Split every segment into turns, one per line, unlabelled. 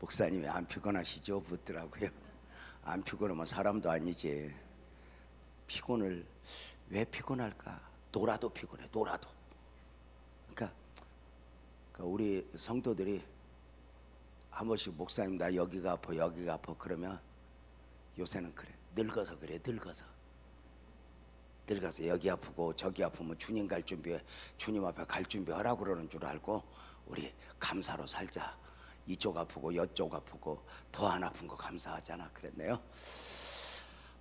목사님이 안 피곤하시죠? 묻더라고요. 안 피곤하면 사람도 아니지. 피곤을 왜 피곤할까? 놀아도 피곤해. 놀아도. 그러니까 우리 성도들이 한 번씩 목사님 나 여기가 아파 여기가 아파 그러면 요새는 그래. 늙어서 그래. 늙어서 여기 아프고 저기 아프면 주님 갈 준비해. 주님 앞에 갈 준비하라고 그러는 줄 알고 우리 감사로 살자. 이쪽 아프고 이쪽 아프고 더 안 아픈 거 감사하잖아. 그랬네요.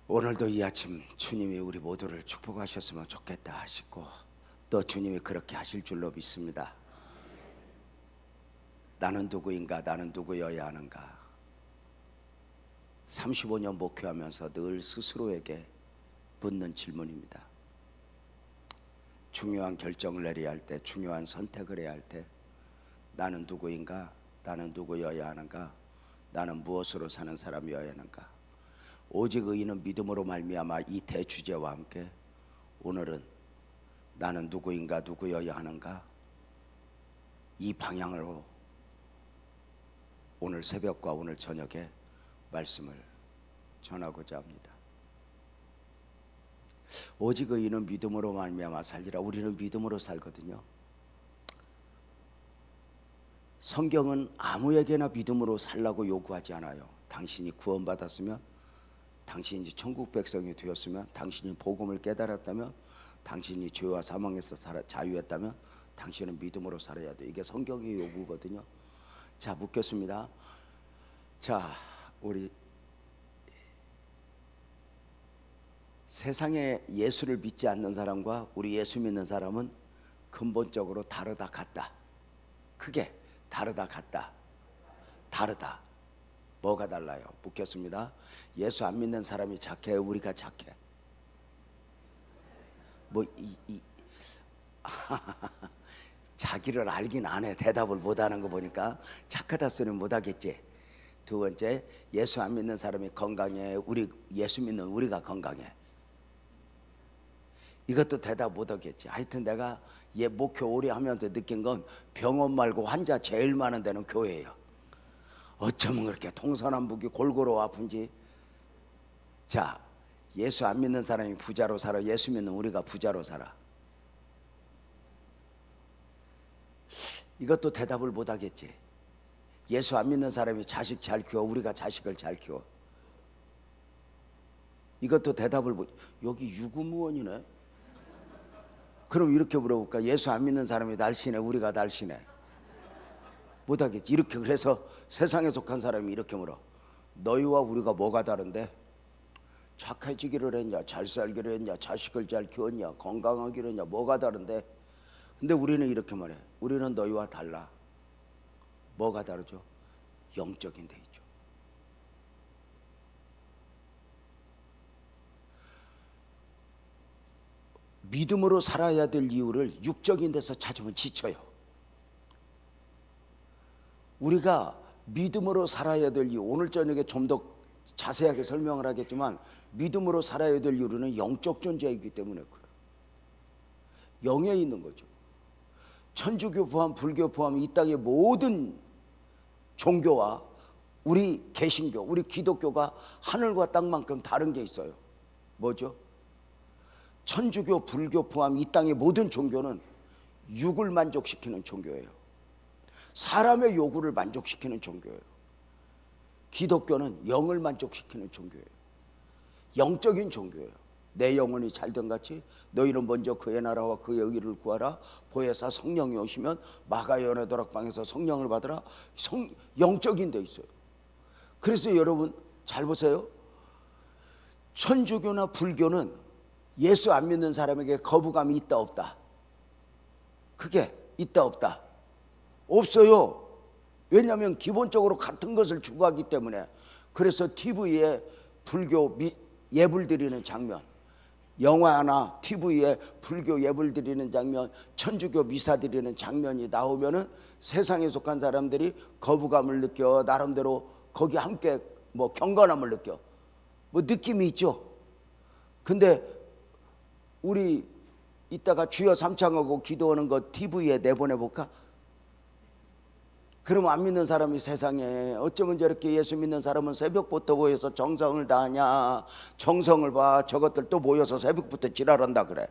오늘도 이 아침 주님이 우리 모두를 축복하셨으면 좋겠다 싶고 또 주님이 그렇게 하실 줄로 믿습니다. 나는 누구인가? 나는 누구여야 하는가? 35년 목회하면서 늘 스스로에게 묻는 질문입니다. 중요한 결정을 내려야 할 때, 중요한 선택을 해야 할 때 나는 누구인가? 나는 누구여야 하는가? 나는 무엇으로 사는 사람이어야 하는가? 오직 의인은 믿음으로 말미암아 이 대주제와 함께 오늘은 나는 누구인가? 누구여야 하는가? 이 방향으로 오늘 새벽과 오늘 저녁에 말씀을 전하고자 합니다. 오직 의인은 믿음으로 말미암아 살리라. 우리는 믿음으로 살거든요. 성경은 아무에게나 믿음으로 살라고 요구하지 않아요. 당신이 구원받았으면, 당신이 천국 백성이 되었으면, 당신이 복음을 깨달았다면, 당신이 죄와 사망에서 자유했다면 당신은 믿음으로 살아야 돼. 이게 성경의 요구거든요. 자, 묻겠습니다. 자, 우리 세상에 예수를 믿지 않는 사람과 우리 예수 믿는 사람은 근본적으로 다르다 같다. 크게 다르다 같다. 다르다. 뭐가 달라요? 묻겠습니다. 예수 안 믿는 사람이 착해? 우리가 착해? 자기를 알긴 안 해. 대답을 못하는 거 보니까 착하다 소리는 못하겠지. 두 번째, 예수 안 믿는 사람이 건강해? 우리 예수 믿는 우리가 건강해? 이것도 대답 못하겠지. 하여튼 내가 목회 오래 하면서 느낀 건 병원 말고 환자 제일 많은 데는 교회예요. 어쩌면 그렇게 동서남북이 골고루 아픈지. 자, 예수 안 믿는 사람이 부자로 살아? 예수 믿는 우리가 부자로 살아? 이것도 대답을 못하겠지. 예수 안 믿는 사람이 자식 잘 키워? 우리가 자식을 잘 키워? 이것도 대답을 못. 여기 유구무원이네. 그럼 이렇게 물어볼까? 예수 안 믿는 사람이 날씬해? 우리가 날씬해? 못하겠지. 이렇게. 그래서 세상에 속한 사람이 이렇게 물어. 너희와 우리가 뭐가 다른데? 착해지기를 했냐? 잘 살기를 했냐? 자식을 잘 키웠냐? 건강하기를 했냐? 뭐가 다른데? 근데 우리는 이렇게 말해. 우리는 너희와 달라. 뭐가 다르죠? 영적인 데 있죠. 믿음으로 살아야 될 이유를 육적인 데서 찾으면 지쳐요. 우리가 믿음으로 살아야 될 이유, 오늘 저녁에 좀 더 자세하게 설명을 하겠지만 믿음으로 살아야 될 이유는 영적 존재이기 때문에 그래요. 영에 있는 거죠. 천주교 포함 불교 포함 이 땅의 모든 종교와 우리 개신교, 우리 기독교가 하늘과 땅만큼 다른 게 있어요. 뭐죠? 천주교, 불교 포함 이 땅의 모든 종교는 육을 만족시키는 종교예요. 사람의 요구를 만족시키는 종교예요. 기독교는 영을 만족시키는 종교예요. 영적인 종교예요. 내 영혼이 잘된 같이 너희는 먼저 그의 나라와 그의 의를 구하라. 보혜사 성령이 오시면 마가연의 도락방에서 성령을 받으라. 영적인 데 있어요. 그래서 여러분 잘 보세요. 천주교나 불교는 예수 안 믿는 사람에게 거부감이 있다 없다? 그게 있다 없다? 없어요. 왜냐하면 기본적으로 같은 것을 추구하기 때문에. 그래서 TV에 불교 예불 드리는 장면, 영화나 TV에 불교 예불 드리는 장면, 천주교 미사 드리는 장면이 나오면은 세상에 속한 사람들이 거부감을 느껴. 나름대로 거기 함께 뭐 경건함을 느껴. 뭐 느낌이 있죠. 근데 우리 이따가 주여 삼창하고 기도하는 거 TV에 내보내볼까? 그럼 안 믿는 사람이 세상에 어쩌면 저렇게 예수 믿는 사람은 새벽부터 모여서 정성을 다하냐, 정성을 봐, 저것들 또 모여서 새벽부터 지랄한다 그래.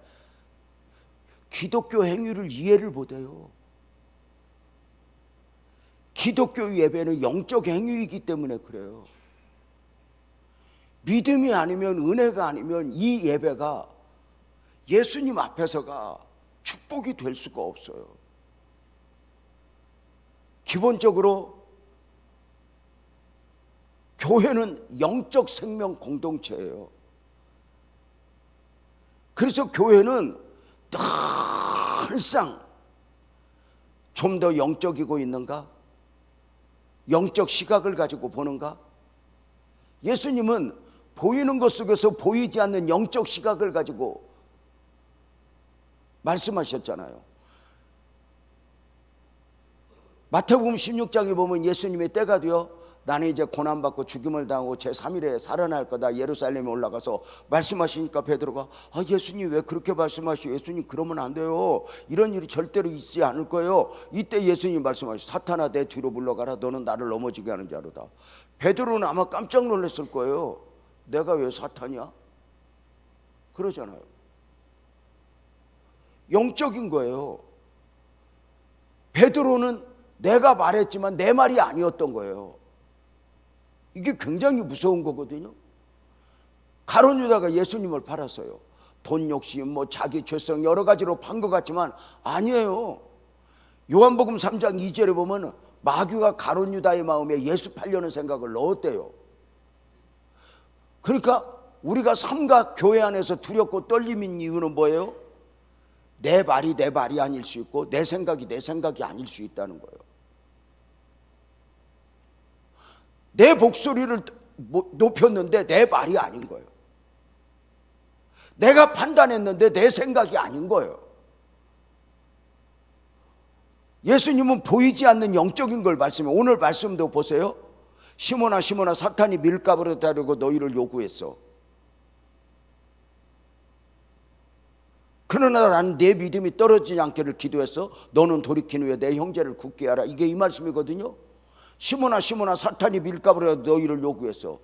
기독교 행위를 이해를 못해요. 기독교 예배는 영적 행위이기 때문에 그래요. 믿음이 아니면, 은혜가 아니면 이 예배가 예수님 앞에서가 축복이 될 수가 없어요. 기본적으로 교회는 영적 생명 공동체예요. 그래서 교회는 늘상 좀 더 영적이고 있는가? 영적 시각을 가지고 보는가? 예수님은 보이는 것 속에서 보이지 않는 영적 시각을 가지고 말씀하셨잖아요. 마태복음 16장에 보면 예수님의 때가 되어 나는 이제 고난받고 죽임을 당하고 제3일에 살아날 거다, 예루살렘에 올라가서 말씀하시니까 베드로가 예수님 왜 그렇게 말씀하시오? 예수님 그러면 안 돼요. 이런 일이 절대로 있지 않을 거예요. 이때 예수님 말씀하시오. 사탄아 내 뒤로 물러가라. 너는 나를 넘어지게 하는 자로다. 베드로는 아마 깜짝 놀랐을 거예요. 내가 왜 사탄이야? 그러잖아요. 영적인 거예요. 베드로는 내가 말했지만 내 말이 아니었던 거예요. 이게 굉장히 무서운 거거든요. 가룟 유다가 예수님을 팔았어요. 돈 욕심, 자기 죄성 여러 가지로 판 것 같지만 아니에요. 요한복음 3장 2절에 보면 마귀가 가룟 유다의 마음에 예수 팔려는 생각을 넣었대요. 그러니까 우리가 삼가 교회 안에서 두렵고 떨림인 이유는 뭐예요? 내 말이 내 말이 아닐 수 있고 내 생각이 내 생각이 아닐 수 있다는 거예요. 내 목소리를 높였는데 내 말이 아닌 거예요. 내가 판단했는데 내 생각이 아닌 거예요. 예수님은 보이지 않는 영적인 걸 말씀해요. 오늘 말씀도 보세요. 시몬아 시몬아 사탄이 밀가루를 따르고 너희를 요구했어. 그러나 나는 내 믿음이 떨어지지 않기를 기도했어. 너는 돌이킨 후에 내 형제를 굳게 하라. 이게 이 말씀이거든요. 시몬아 시몬아 사탄이 밀가루를 너희를 요구했어.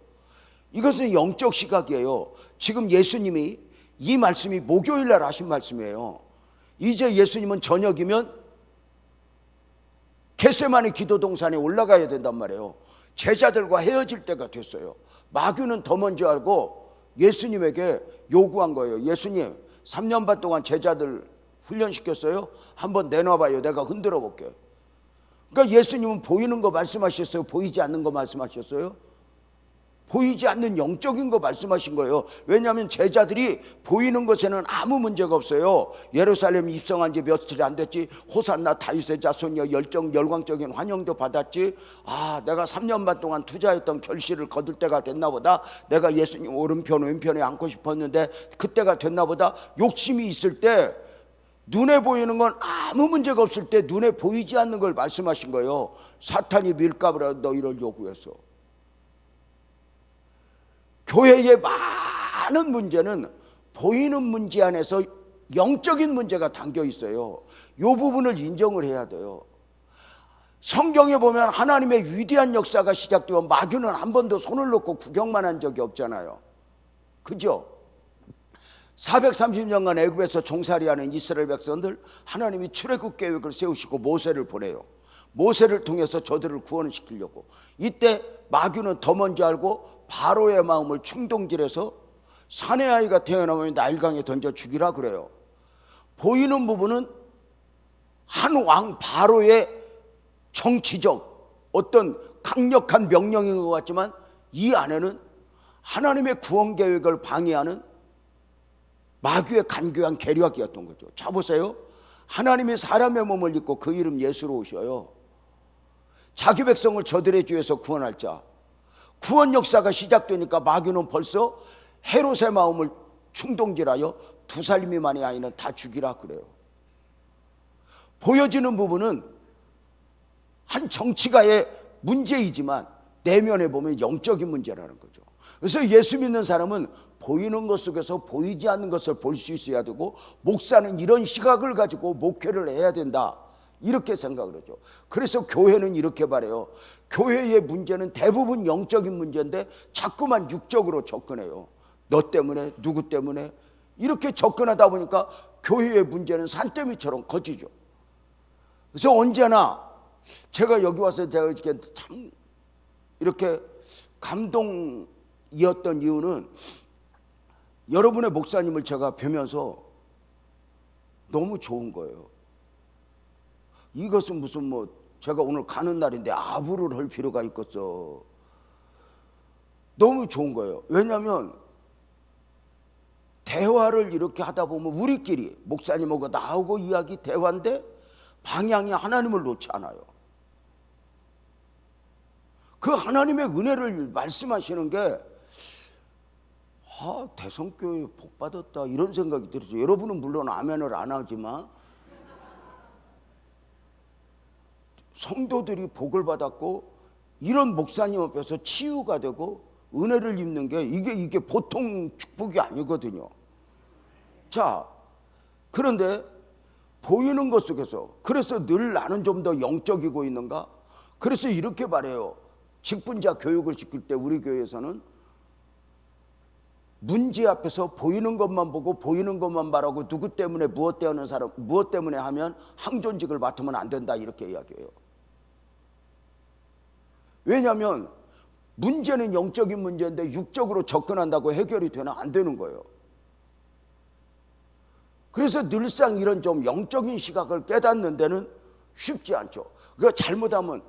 이것은 영적 시각이에요. 지금 예수님이 이 말씀이 목요일 날 하신 말씀이에요. 이제 예수님은 저녁이면 겟세마네 기도 동산에 올라가야 된단 말이에요. 제자들과 헤어질 때가 됐어요. 마귀는 더 먼저 알고 예수님에게 요구한 거예요. 예수님 3년 반 동안 제자들 훈련시켰어요. 한번 내놔봐요. 내가 흔들어 볼게요. 그러니까 예수님은 보이는 거 말씀하셨어요? 보이지 않는 거 말씀하셨어요? 보이지 않는 영적인 거 말씀하신 거예요. 왜냐하면 제자들이 보이는 것에는 아무 문제가 없어요. 예루살렘 입성한 지 며칠이 안 됐지. 호산나 다윗의 자손이여 열광적인 환영도 받았지. 내가 3년 반 동안 투자했던 결실을 거둘 때가 됐나 보다. 내가 예수님 오른편 왼편에 앉고 싶었는데 그때가 됐나 보다. 욕심이 있을 때 눈에 보이는 건 아무 문제가 없을 때 눈에 보이지 않는 걸 말씀하신 거예요. 사탄이 밀가루라 너희를 요구해서. 교회의 많은 문제는 보이는 문제 안에서 영적인 문제가 담겨 있어요. 이 부분을 인정을 해야 돼요. 성경에 보면 하나님의 위대한 역사가 시작되면 마귀는 한 번도 손을 놓고 구경만 한 적이 없잖아요. 그죠? 430년간 애굽에서 종살이하는 이스라엘 백성들, 하나님이 출애굽 계획을 세우시고 모세를 보내요. 모세를 통해서 저들을 구원시키려고. 이때 마귀는 더 먼저 알고 바로의 마음을 충동질해서 사내 아이가 태어나면 나일강에 던져 죽이라 그래요. 보이는 부분은 한 왕 바로의 정치적 어떤 강력한 명령인 것 같지만 이 안에는 하나님의 구원 계획을 방해하는 마귀의 간교한 계략이었던 거죠. 자 보세요. 하나님이 사람의 몸을 입고 그 이름 예수로 오셔요. 자기 백성을 저들의 죄에서 구원할 자. 구원 역사가 시작되니까 마귀는 벌써 헤롯의 마음을 충동질하여 두 살 미만의 아이는 다 죽이라 그래요. 보여지는 부분은 한 정치가의 문제이지만 내면에 보면 영적인 문제라는 거죠. 그래서 예수 믿는 사람은 보이는 것 속에서 보이지 않는 것을 볼 수 있어야 되고, 목사는 이런 시각을 가지고 목회를 해야 된다. 이렇게 생각을 하죠. 그래서 교회는 이렇게 말해요. 교회의 문제는 대부분 영적인 문제인데 자꾸만 육적으로 접근해요. 너 때문에, 누구 때문에 이렇게 접근하다 보니까 교회의 문제는 산더미처럼 커지죠. 그래서 언제나 제가 여기 와서 제가 이렇게 참 이렇게 감동이었던 이유는 여러분의 목사님을 제가 뵈면서 너무 좋은 거예요. 이것은 무슨 뭐 제가 오늘 가는 날인데 아부를 할 필요가 있겠어. 너무 좋은 거예요. 왜냐하면 대화를 이렇게 하다 보면 우리끼리 목사님하고 나하고 이야기 대화인데 방향이 하나님을 놓지 않아요. 그 하나님의 은혜를 말씀하시는 게 대성교회 복 받았다 이런 생각이 들었어요. 여러분은 물론 아멘을 안 하지만 성도들이 복을 받았고 이런 목사님 앞에서 치유가 되고 은혜를 입는 게 이게 보통 축복이 아니거든요. 자, 그런데 보이는 것 속에서 그래서 늘 나는 좀 더 영적이고 있는가? 그래서 이렇게 말해요. 직분자 교육을 시킬 때 우리 교회에서는 문제 앞에서 보이는 것만 보고 보이는 것만 말하고 누구 때문에 무엇 때문에 사람 무엇 때문에 하면 항존직을 맡으면 안 된다 이렇게 이야기해요. 왜냐하면 문제는 영적인 문제인데 육적으로 접근한다고 해결이 되나 안 되는 거예요. 그래서 늘상 이런 좀 영적인 시각을 깨닫는 데는 쉽지 않죠. 그거 잘못하면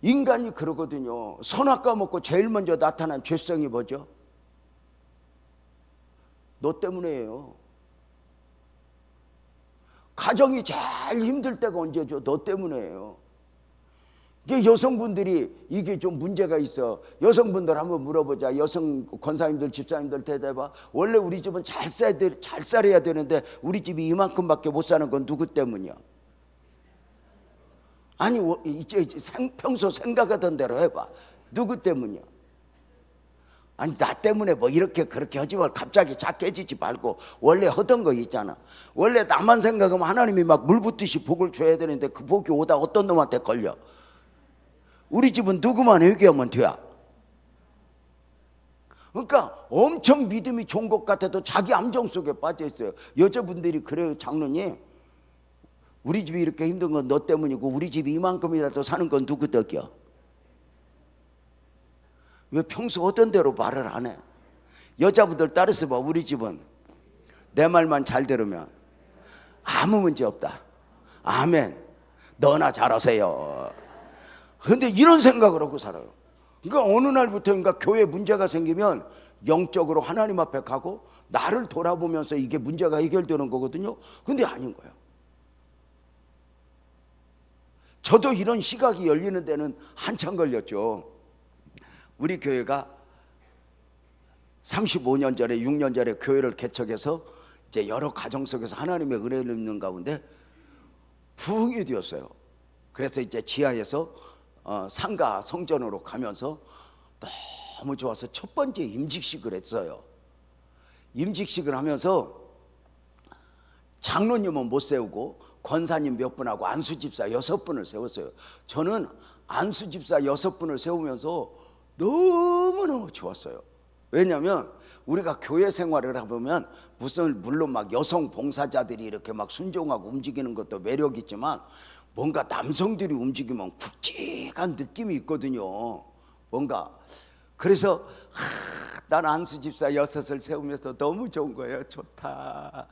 인간이 그러거든요. 선악과 먹고 제일 먼저 나타난 죄성이 뭐죠? 너 때문에예요. 가정이 제일 힘들 때가 언제죠? 너 때문에예요. 이게 여성분들이 이게 좀 문제가 있어. 여성분들 한번 물어보자. 여성 권사님들, 집사님들 대답해봐. 원래 우리 집은 잘 살아야 되는데 우리 집이 이만큼밖에 못 사는 건 누구 때문이야? 아니 이제 평소 생각하던 대로 해봐. 누구 때문이야? 아니 나 때문에 뭐 이렇게 그렇게 하지 말고 갑자기 착해지지 말고 원래 하던 거 있잖아. 원래 나만 생각하면 하나님이 막 물 붓듯이 복을 줘야 되는데 그 복이 오다 어떤 놈한테 걸려. 우리 집은 누구만 회개하면 돼야. 그러니까 엄청 믿음이 좋은 것 같아도 자기 암정 속에 빠져 있어요. 여자분들이 그래요. 장로님, 우리 집이 이렇게 힘든 건 너 때문이고 우리 집이 이만큼이라도 사는 건 누구 덕이야? 왜 평소 어떤 대로 말을 안 해? 여자분들 따라서 봐. 우리 집은 내 말만 잘 들으면 아무 문제 없다. 아멘. 너나 잘하세요. 근데 이런 생각을 하고 살아요. 그러니까 어느 날부터인가 교회 문제가 생기면 영적으로 하나님 앞에 가고 나를 돌아보면서 이게 문제가 해결되는 거거든요. 근데 아닌 거예요. 저도 이런 시각이 열리는 데는 한참 걸렸죠. 우리 교회가 35년 전에 6년 전에 교회를 개척해서 이제 여러 가정 속에서 하나님의 은혜를 입는 가운데 부흥이 되었어요. 그래서 이제 지하에서 상가 성전으로 가면서 너무 좋아서 첫 번째 임직식을 했어요. 임직식을 하면서 장로님은 못 세우고 권사님 몇 분하고 안수집사 6분을 세웠어요. 저는 안수집사 6분을 세우면서 너무너무 좋았어요. 왜냐하면 우리가 교회 생활을 해보면 물론 막 여성 봉사자들이 이렇게 막 순종하고 움직이는 것도 매력 있지만 뭔가 남성들이 움직이면 굵직한 느낌이 있거든요. 뭔가 그래서 난 안수집사 6을 세우면서 너무 좋은 거예요. 좋다.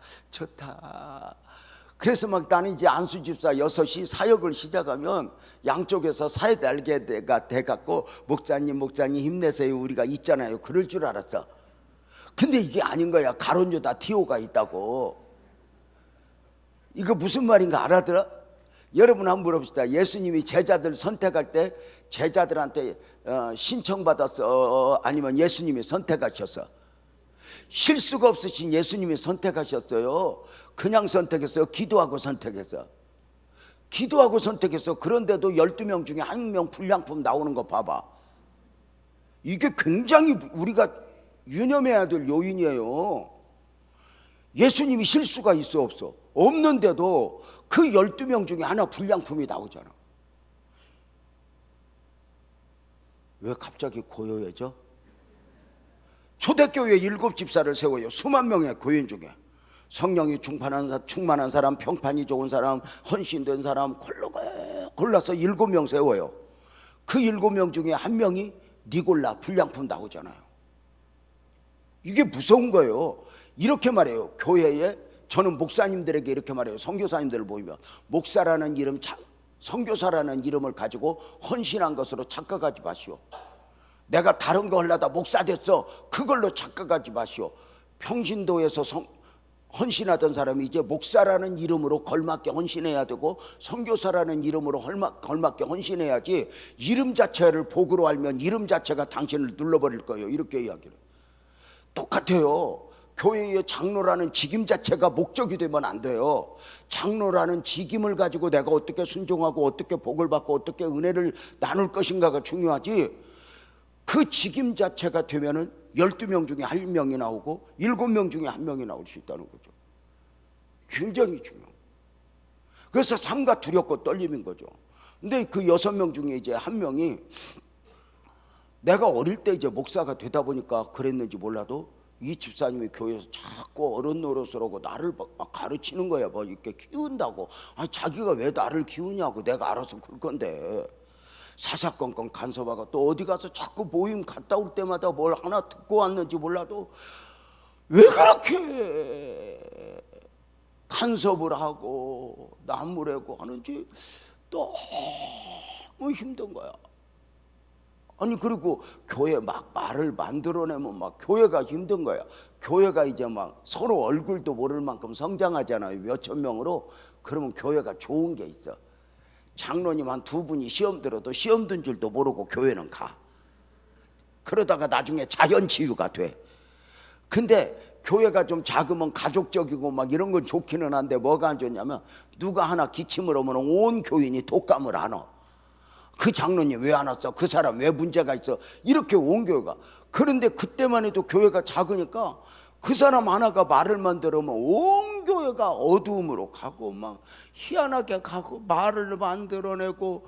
그래서 막 나는 이제 안수집사 6이 사역을 시작하면 양쪽에서 사회 날개가 돼갖고 목사님 힘내세요 우리가 있잖아요. 그럴 줄 알았어. 근데 이게 아닌 거야. 가론유다 디오가 있다고. 이거 무슨 말인가 알아들어? 여러분 한번 물어봅시다. 예수님이 제자들 선택할 때 제자들한테 신청받았어? 아니면 예수님이 선택하셨어? 실수가 없으신 예수님이 선택하셨어요. 그냥 선택했어요? 기도하고 선택했어? 기도하고 선택했어. 그런데도 12명 중에 1명 불량품 나오는 거 봐봐. 이게 굉장히 우리가 유념해야 될 요인이에요. 예수님이 실수가 있어 없어? 없는데도 그 12명 중에 하나 불량품이 나오잖아. 왜 갑자기 고요해져? 초대교회 7집사를 세워요. 수만 명의 교인 중에 성령이 충만한 사람, 평판이 좋은 사람, 헌신된 사람 골라서 7명 세워요. 그 7명 중에 한 명이 니골라 불량품 나오잖아요. 이게 무서운 거예요. 이렇게 말해요. 교회에 저는 목사님들에게 이렇게 말해요. 선교사님들을 보이면 목사라는 이름, 선교사라는 이름을 가지고 헌신한 것으로 착각하지 마시오. 내가 다른 거 하려다 목사 됐어, 그걸로 착각하지 마시오. 평신도에서 헌신하던 사람이 이제 목사라는 이름으로 걸맞게 헌신해야 되고 선교사라는 이름으로 걸맞게 헌신해야지, 이름 자체를 복으로 알면 이름 자체가 당신을 눌러버릴 거예요. 이렇게 이야기를. 똑같아요. 교회의 장로라는 직임 자체가 목적이 되면 안 돼요. 장로라는 직임을 가지고 내가 어떻게 순종하고 어떻게 복을 받고 어떻게 은혜를 나눌 것인가가 중요하지, 그 직임 자체가 되면은 12명 중에 1명이 나오고 7명 중에 1명이 나올 수 있다는 거죠. 굉장히 중요해요. 그래서 삼가 두렵고 떨림인 거죠. 근데 그 6명 중에 이제 1명이, 내가 어릴 때 이제 목사가 되다 보니까 그랬는지 몰라도 이 집사님이 교회에서 자꾸 어른 노릇을 나를 막 가르치는 거야. 뭐 이렇게 키운다고. 아니 자기가 왜 나를 키우냐고. 내가 알아서 그럴 건데. 사사건건 간섭하고 또 어디 가서 자꾸 모임 갔다 올 때마다 뭘 하나 듣고 왔는지 몰라도 왜 그렇게 간섭을 하고 나무래고 하는지 너무 힘든 거야. 아니 그리고 교회 막 말을 만들어내면 막 교회가 힘든 거야. 교회가 이제 막 서로 얼굴도 모를 만큼 성장하잖아요. 몇천 명으로. 그러면 교회가 좋은 게 있어. 장로님 한 2분이 시험 들어도 시험 든 줄도 모르고 교회는 가. 그러다가 나중에 자연치유가 돼. 근데 교회가 좀 작으면 가족적이고 막 이런 건 좋기는 한데 뭐가 안 좋냐면, 누가 하나 기침을 하면 온 교인이 독감을 안 와. 그 장로님 왜 안 왔어? 그 사람 왜 문제가 있어? 이렇게 온 교회가. 그런데 그때만 해도 교회가 작으니까 그 사람 하나가 말을 만들면 온 교회가 어두움으로 가고 막 희한하게 가고 말을 만들어내고.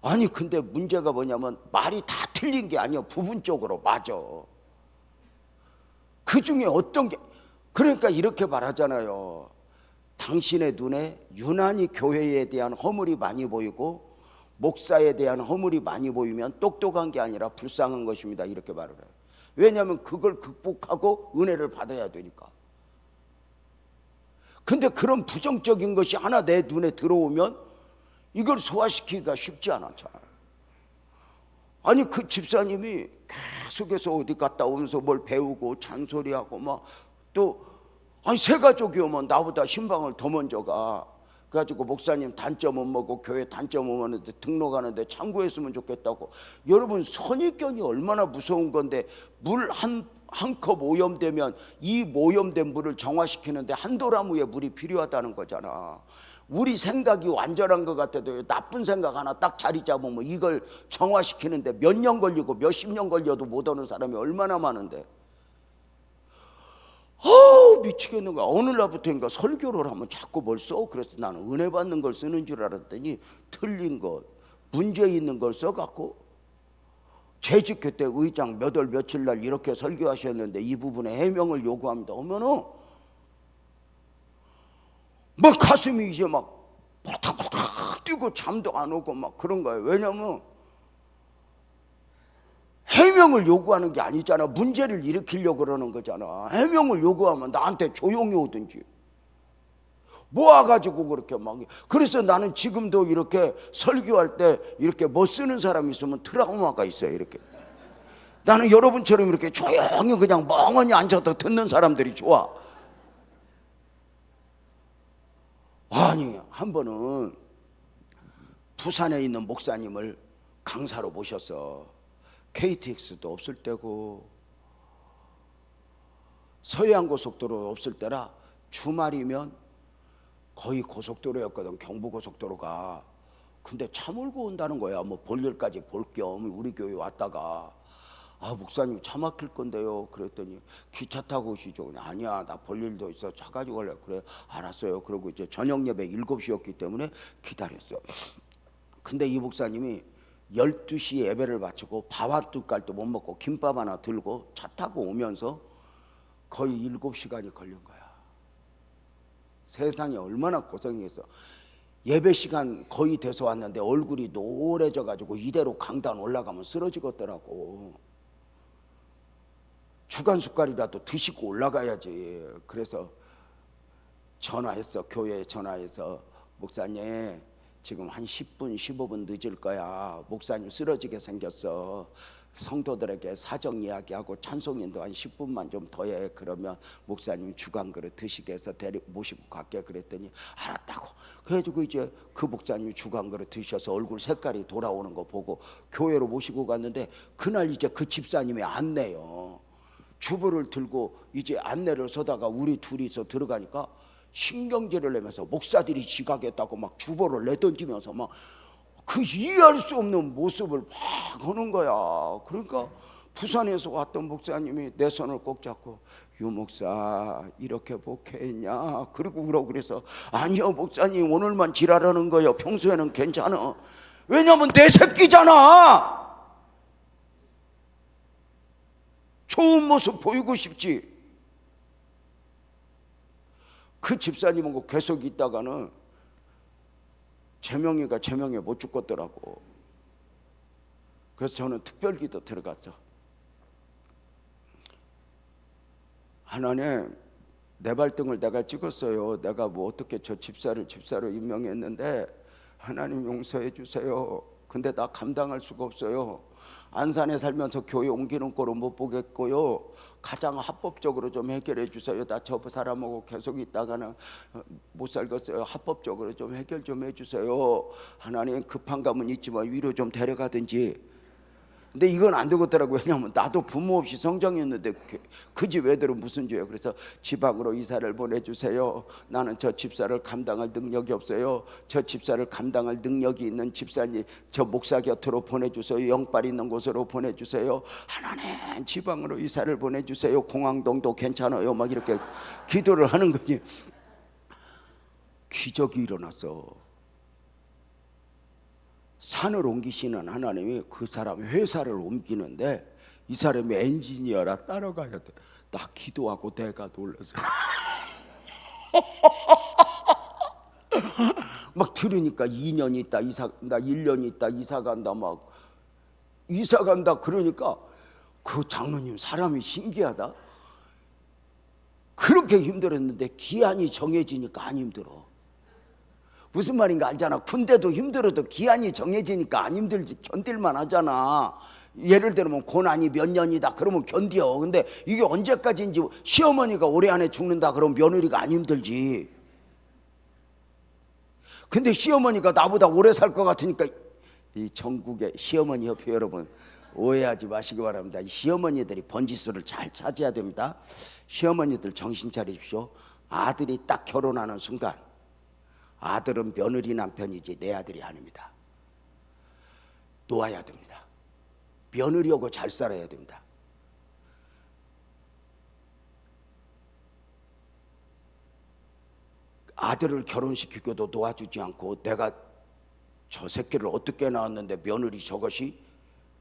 아니 근데 문제가 뭐냐면 말이 다 틀린 게 아니야. 부분적으로 맞아. 그 중에 어떤 게, 그러니까 이렇게 말하잖아요. 당신의 눈에 유난히 교회에 대한 허물이 많이 보이고 목사에 대한 허물이 많이 보이면 똑똑한 게 아니라 불쌍한 것입니다. 이렇게 말을 해요. 왜냐하면 그걸 극복하고 은혜를 받아야 되니까. 근데 그런 부정적인 것이 하나 내 눈에 들어오면 이걸 소화시키기가 쉽지 않았잖아요. 아니 그 집사님이 계속해서 어디 갔다 오면서 뭘 배우고 잔소리하고 막 또, 아니 새 가족이 오면 나보다 신방을 더 먼저 가. 그래가지고 목사님 단점은 뭐고 교회 단점은 뭐는데 등록하는데 참고했으면 좋겠다고. 여러분 선입견이 얼마나 무서운 건데, 물 한 컵 오염되면 이 오염된 물을 정화시키는데 한 도라무의 물이 필요하다는 거잖아. 우리 생각이 완전한 것 같아도 나쁜 생각 하나 딱 자리 잡으면 이걸 정화시키는데 몇 년 걸리고 몇십 년 걸려도 못 오는 사람이 얼마나 많은데. 미치겠는 거야. 어느 날부터인가 설교를 하면 자꾸 뭘 써. 그래서 나는 은혜 받는 걸 쓰는 줄 알았더니 틀린 것, 문제 있는 걸 써갖고, 재직회 때 의장 몇 월 며칠 날 이렇게 설교하셨는데 이 부분에 해명을 요구합니다. 오면은 막 가슴이 이제 막 벌떡벌떡 뛰고 잠도 안 오고 막 그런 거예요. 왜냐면 해명을 요구하는 게 아니잖아. 문제를 일으키려고 그러는 거잖아. 해명을 요구하면 나한테 조용히 오든지 모아가지고 그렇게 막. 그래서 나는 지금도 이렇게 설교할 때 이렇게 뭐 쓰는 사람이 있으면 트라우마가 있어요. 이렇게 나는 여러분처럼 이렇게 조용히 그냥 멍하니 앉아서 듣는 사람들이 좋아. 아니 한 번은 부산에 있는 목사님을 강사로 모셨어. KTX도 없을 때고 서해안고속도로 없을 때라 주말이면 거의 고속도로였거든. 경부고속도로가. 근데 차 몰고 온다는 거야. 뭐 볼일까지 볼 겸 우리 교회 왔다가. 아 목사님 차 막힐 건데요. 그랬더니 기차 타고 오시죠. 아니야 나 볼 일도 있어 차 가지고 갈래. 그래 알았어요. 그러고 이제 저녁 예배 7시였기 때문에 기다렸어. 근데 이 목사님이 12시 예배를 마치고 밥 한 숟갈도 못 먹고 김밥 하나 들고 차 타고 오면서 거의 7시간이 걸린 거야. 세상에 얼마나 고생했어. 예배 시간 거의 돼서 왔는데 얼굴이 노래져 가지고 이대로 강단 올라가면 쓰러지겠더라고. 주간 숟갈이라도 드시고 올라가야지. 그래서 전화했어. 교회에 전화해서 목사님 지금 한 10분 15분 늦을 거야. 목사님 쓰러지게 생겼어. 성도들에게 사정 이야기하고 찬송인도 한 10분만 좀 더해. 그러면 목사님 주간 그릇 드시게 해서 모시고 갈게. 그랬더니 알았다고. 그래가지고 이제 그 목사님이 주간 그릇 드셔서 얼굴 색깔이 돌아오는 거 보고 교회로 모시고 갔는데 그날 이제 그 집사님이 안내요. 주보를 들고 이제 안내를 서다가 우리 둘이서 들어가니까 신경질을 내면서 목사들이 지각했다고 막 주보를 내던지면서 막 그 이해할 수 없는 모습을 막 하는 거야. 그러니까 부산에서 왔던 목사님이 내 손을 꼭 잡고 유 목사 이렇게 목회했냐 그리고 울어. 그래서 아니요 목사님 오늘만 지랄하는 거예요. 평소에는 괜찮아. 왜냐면 내 새끼잖아. 좋은 모습 보이고 싶지. 그 집사님하고 계속 있다가는 제명이가 제명에 못 죽겠더라고. 그래서 저는 특별기도 들어갔죠. 하나님 내 발등을 내가 찍었어요. 내가 뭐 어떻게 저 집사로 임명했는데 하나님 용서해 주세요. 근데 나 감당할 수가 없어요. 안산에 살면서 교회 옮기는 꼴은 못 보겠고요. 가장 합법적으로 좀 해결해 주세요. 나 저 사람하고 계속 있다가는 못 살겠어요. 합법적으로 좀 해결 좀 해주세요. 하나님 급한 감은 있지만 위로 좀 데려가든지. 근데 이건 안 되겠더라고요. 왜냐하면 나도 부모 없이 성장했는데 그 집 애들은 무슨 죄예요. 그래서 지방으로 이사를 보내주세요. 나는 저 집사를 감당할 능력이 없어요. 저 집사를 감당할 능력이 있는 집사님 저 목사 곁으로 보내주세요. 영빨 있는 곳으로 보내주세요. 하나님 지방으로 이사를 보내주세요. 공항동도 괜찮아요. 막 이렇게 기도를 하는 거지. 기적이 일어났어. 산을 옮기시는 하나님이 그 사람 회사를 옮기는데 이 사람이 엔지니어라 따라가야 돼. 나 기도하고 내가 놀라서 막 들으니까 2년 있다 이사 간다 1년 있다 이사 간다 막 이사 간다. 그러니까 그 장로님 사람이 신기하다. 그렇게 힘들었는데 기한이 정해지니까 안 힘들어. 무슨 말인가 알잖아. 군대도 힘들어도 기한이 정해지니까 안 힘들지. 견딜만 하잖아. 예를 들면 고난이 몇 년이다 그러면 견뎌. 근데 이게 언제까지인지 시어머니가 올해 안에 죽는다 그러면 며느리가 안 힘들지. 근데 시어머니가 나보다 오래 살 것 같으니까 이 전국의 시어머니 협회 여러분 오해하지 마시기 바랍니다. 이 시어머니들이 번지수를 잘 차지해야 됩니다. 시어머니들 정신 차리십시오. 아들이 딱 결혼하는 순간 아들은 며느리 남편이지 내 아들이 아닙니다. 놓아야 됩니다. 며느리하고 잘 살아야 됩니다. 아들을 결혼시키고도 놓아주지 않고 내가 저 새끼를 어떻게 낳았는데 며느리 저것이.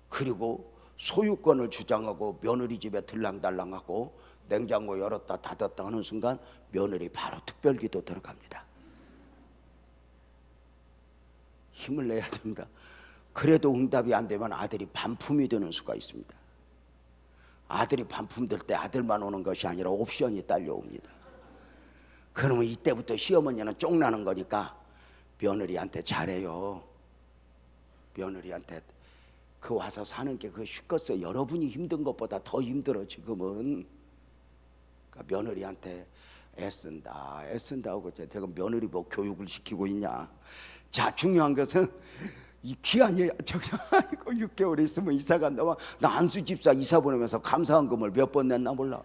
그리고 소유권을 주장하고 며느리 집에 들랑달랑하고 냉장고 열었다 닫았다 하는 순간 며느리 바로 특별기도 들어갑니다. 힘을 내야 됩니다. 그래도 응답이 안 되면 아들이 반품이 되는 수가 있습니다. 아들이 반품 될 때 아들만 오는 것이 아니라 옵션이 딸려옵니다. 그러면 이때부터 시어머니는 쫑나는 거니까 며느리한테 잘해요. 며느리한테 그 와서 사는 게 그 쉽겠어요. 여러분이 힘든 것보다 더 힘들어 지금은. 그러니까 며느리한테 애쓴다 하고 제가 며느리 뭐 교육을 시키고 있냐. 자 중요한 것은 이 기한이 저기 이거 6개월 있으면 이사 간다면 나 안수 집사 이사 보내면서 감사한금을 몇 번 냈나 몰라.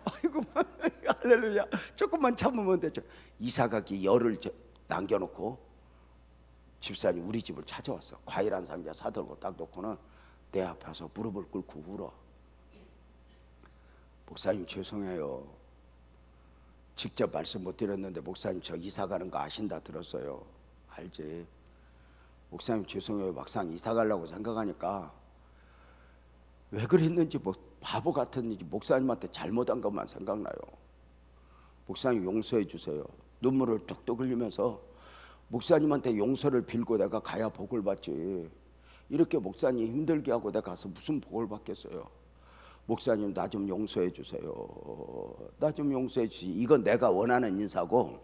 아이고 할렐루야. 조금만 참으면 되죠. 이사 가기 열흘 남겨놓고 집사님 우리 집을 찾아왔어. 과일 한 상자 사들고 딱 놓고는 내 앞에서 무릎을 꿇고 울어. 목사님 죄송해요. 직접 말씀 못 드렸는데 목사님 저 이사 가는 거 아신다 들었어요. 알지? 목사님 죄송해요. 막상 이사 가려고 생각하니까 왜 그랬는지 뭐 바보 같았는지 목사님한테 잘못한 것만 생각나요. 목사님 용서해 주세요. 눈물을 뚝뚝 흘리면서 목사님한테 용서를 빌고 내가 가야 복을 받지. 이렇게 목사님 힘들게 하고 내가 가서 무슨 복을 받겠어요. 목사님 나 좀 용서해 주세요. 나 좀 용서해 주시. 이건 내가 원하는 인사고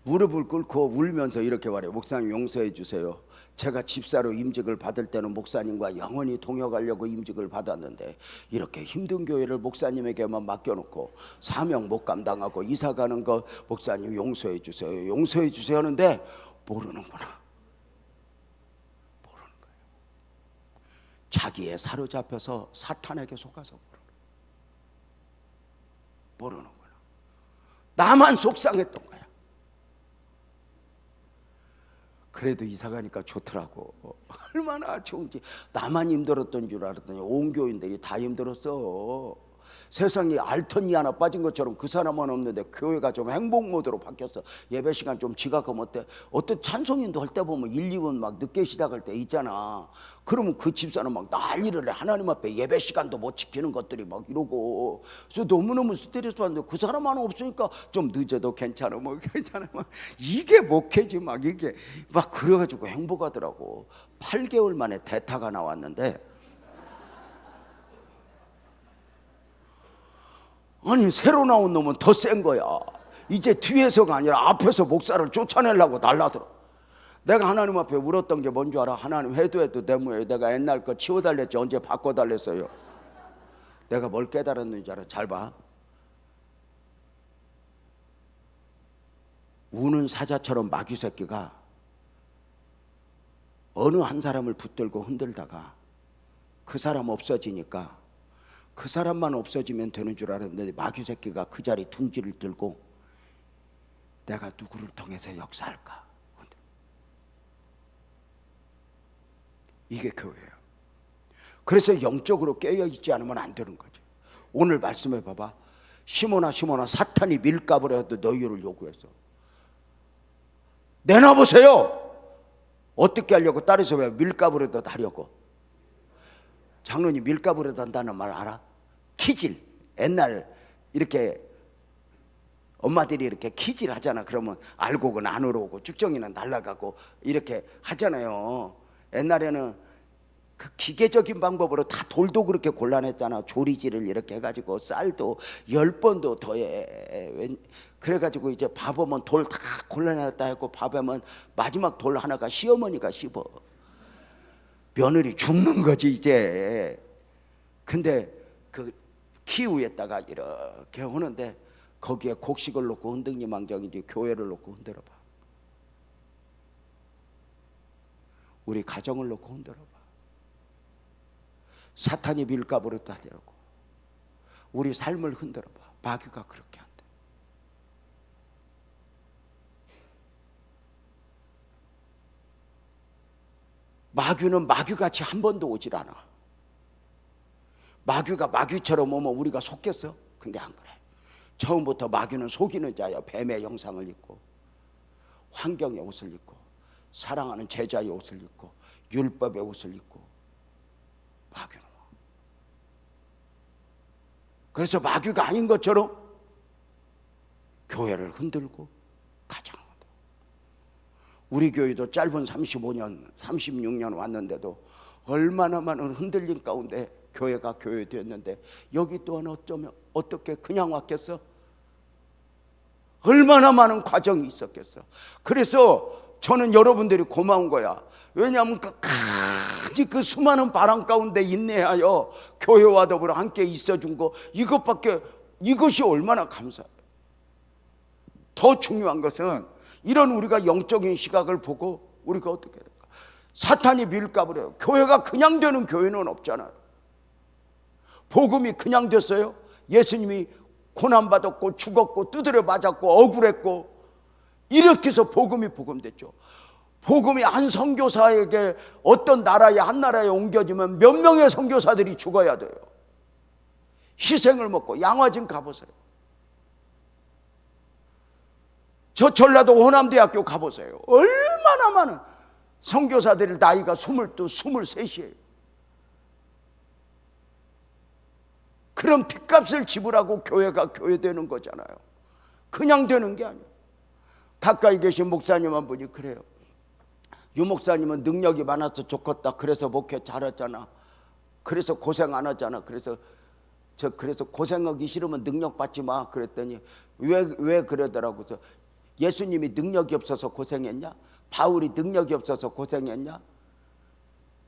무릎을 꿇고 울면서 이렇게 말해요. 목사님 용서해 주세요. 제가 집사로 임직을 받을 때는 목사님과 영원히 동역하려고 임직을 받았는데 이렇게 힘든 교회를 목사님에게만 맡겨놓고 사명 못 감당하고 이사 가는 거 목사님 용서해 주세요. 용서해 주세요 하는데 모르는구나. 모르는 거예요. 자기에 사로잡혀서 사탄에게 속아서 모르는구나. 나만 속상했던 거야. 그래도 이사 가니까 좋더라고. 얼마나 좋은지. 나만 힘들었던 줄 알았더니 온 교인들이 다 힘들었어. 세상에 알턴이 하나 빠진 것처럼 그 사람은 없는데 교회가 좀 행복 모드로 바뀌었어. 예배 시간 좀 지각하면 어때? 어떤 찬송인도 할 때 보면 1, 2분 막 늦게 시작할 때 있잖아. 그러면 그 집사는 막 난리를 해. 하나님 앞에 예배 시간도 못 지키는 것들이 막 이러고. 그래서 너무너무 스트레스 받는데 그 사람 하나 없으니까 좀 늦어도 괜찮아. 뭐 괜찮아. 막 이게 목회지 막 이게 막 그래가지고 행복하더라고. 8개월 만에 대타가 나왔는데 아니 새로 나온 놈은 더 센 거야. 이제 뒤에서가 아니라 앞에서 목사를 쫓아내려고 날라들어. 내가 하나님 앞에 울었던 게 뭔 줄 알아? 하나님 해도 대무해요. 내가 옛날 거 치워달랬지 언제 바꿔달랬어요. 내가 뭘 깨달았는지 알아? 잘 봐. 우는 사자처럼 마귀 새끼가 어느 한 사람을 붙들고 흔들다가 그 사람 없어지니까 그 사람만 없어지면 되는 줄 알았는데 마귀 새끼가 그 자리 둥지를 들고 내가 누구를 통해서 역사할까? 이게 교회예요. 그래서 영적으로 깨어있지 않으면 안 되는 거죠. 오늘 말씀해 봐봐. 시몬아 사탄이 밀값을 해도 너희를 요구했어. 내놔보세요. 어떻게 하려고? 딸에서 왜 밀값을 해도 하려고? 장로님 밀값을 해도 한다는 말 알아? 키질. 옛날 이렇게 엄마들이 이렇게 키질 하잖아. 그러면 알곡은 안으로 오고 쭉정이는 날아가고 이렇게 하잖아요. 옛날에는 그 기계적인 방법으로 다 돌도 그렇게 골라냈잖아. 조리질을 이렇게 해가지고 쌀도 10번도 더해. 그래가지고 이제 밥 오면 돌 다 골라냈다 했고 밥 오면 마지막 돌 하나가 시어머니가 씹어. 며느리 죽는 거지 이제. 근데 그 키 위에다가 이렇게 오는데 거기에 곡식을 놓고 흔들니 망정이지 교회를 놓고 흔들어봐. 우리 가정을 놓고 흔들어봐. 사탄이 밀가부를 따지라고 우리 삶을 흔들어봐. 마귀가 그렇게 한다. 마귀는 마귀같이 한 번도 오질 않아. 마귀가 마귀처럼 오면 우리가 속겠어? 근데 안 그래. 처음부터 마귀는 속이는 자야. 뱀의 형상을 입고 환경의 옷을 입고 사랑하는 제자의 옷을 입고 율법의 옷을 입고 마귀는 와. 그래서 마귀가 아닌 것처럼 교회를 흔들고 가정을 흔들고. 우리 교회도 짧은 35년 36년 왔는데도 얼마나 많은 흔들림 가운데 교회가 교회됐는데 여기 또한 어쩌면 어떻게 그냥 왔겠어? 얼마나 많은 과정이 있었겠어. 그래서 저는 여러분들이 고마운 거야. 왜냐하면 끝까지 그 수많은 바람 가운데 인내하여 교회와 더불어 함께 있어준 거 이것이 얼마나 감사해요. 더 중요한 것은 이런 우리가 영적인 시각을 보고 우리가 어떻게 될까? 사탄이 밀값을 해요. 교회가 그냥 되는 교회는 없잖아요. 복음이 그냥 됐어요? 예수님이 고난받았고 죽었고 두드려 맞았고 억울했고 이렇게 해서 복음이 복음됐죠. 복음이 한 선교사에게 어떤 나라에 한 나라에 옮겨지면 몇 명의 선교사들이 죽어야 돼요. 희생을 먹고. 양화진 가보세요. 저 전라도 호남대학교 가보세요. 얼마나 많은 선교사들이 나이가 22, 23이에요. 그런 핏값을 지불하고 교회가 교회되는 거잖아요. 그냥 되는 게 아니에요. 가까이 계신 목사님 한 분이 그래요. 유 목사님은 능력이 많아서 좋겠다. 그래서 목회 잘했잖아. 그래서 고생 안 하잖아. 그래서 고생하기 싫으면 능력 받지 마. 그랬더니 왜 그러더라고. 예수님이 능력이 없어서 고생했냐? 바울이 능력이 없어서 고생했냐?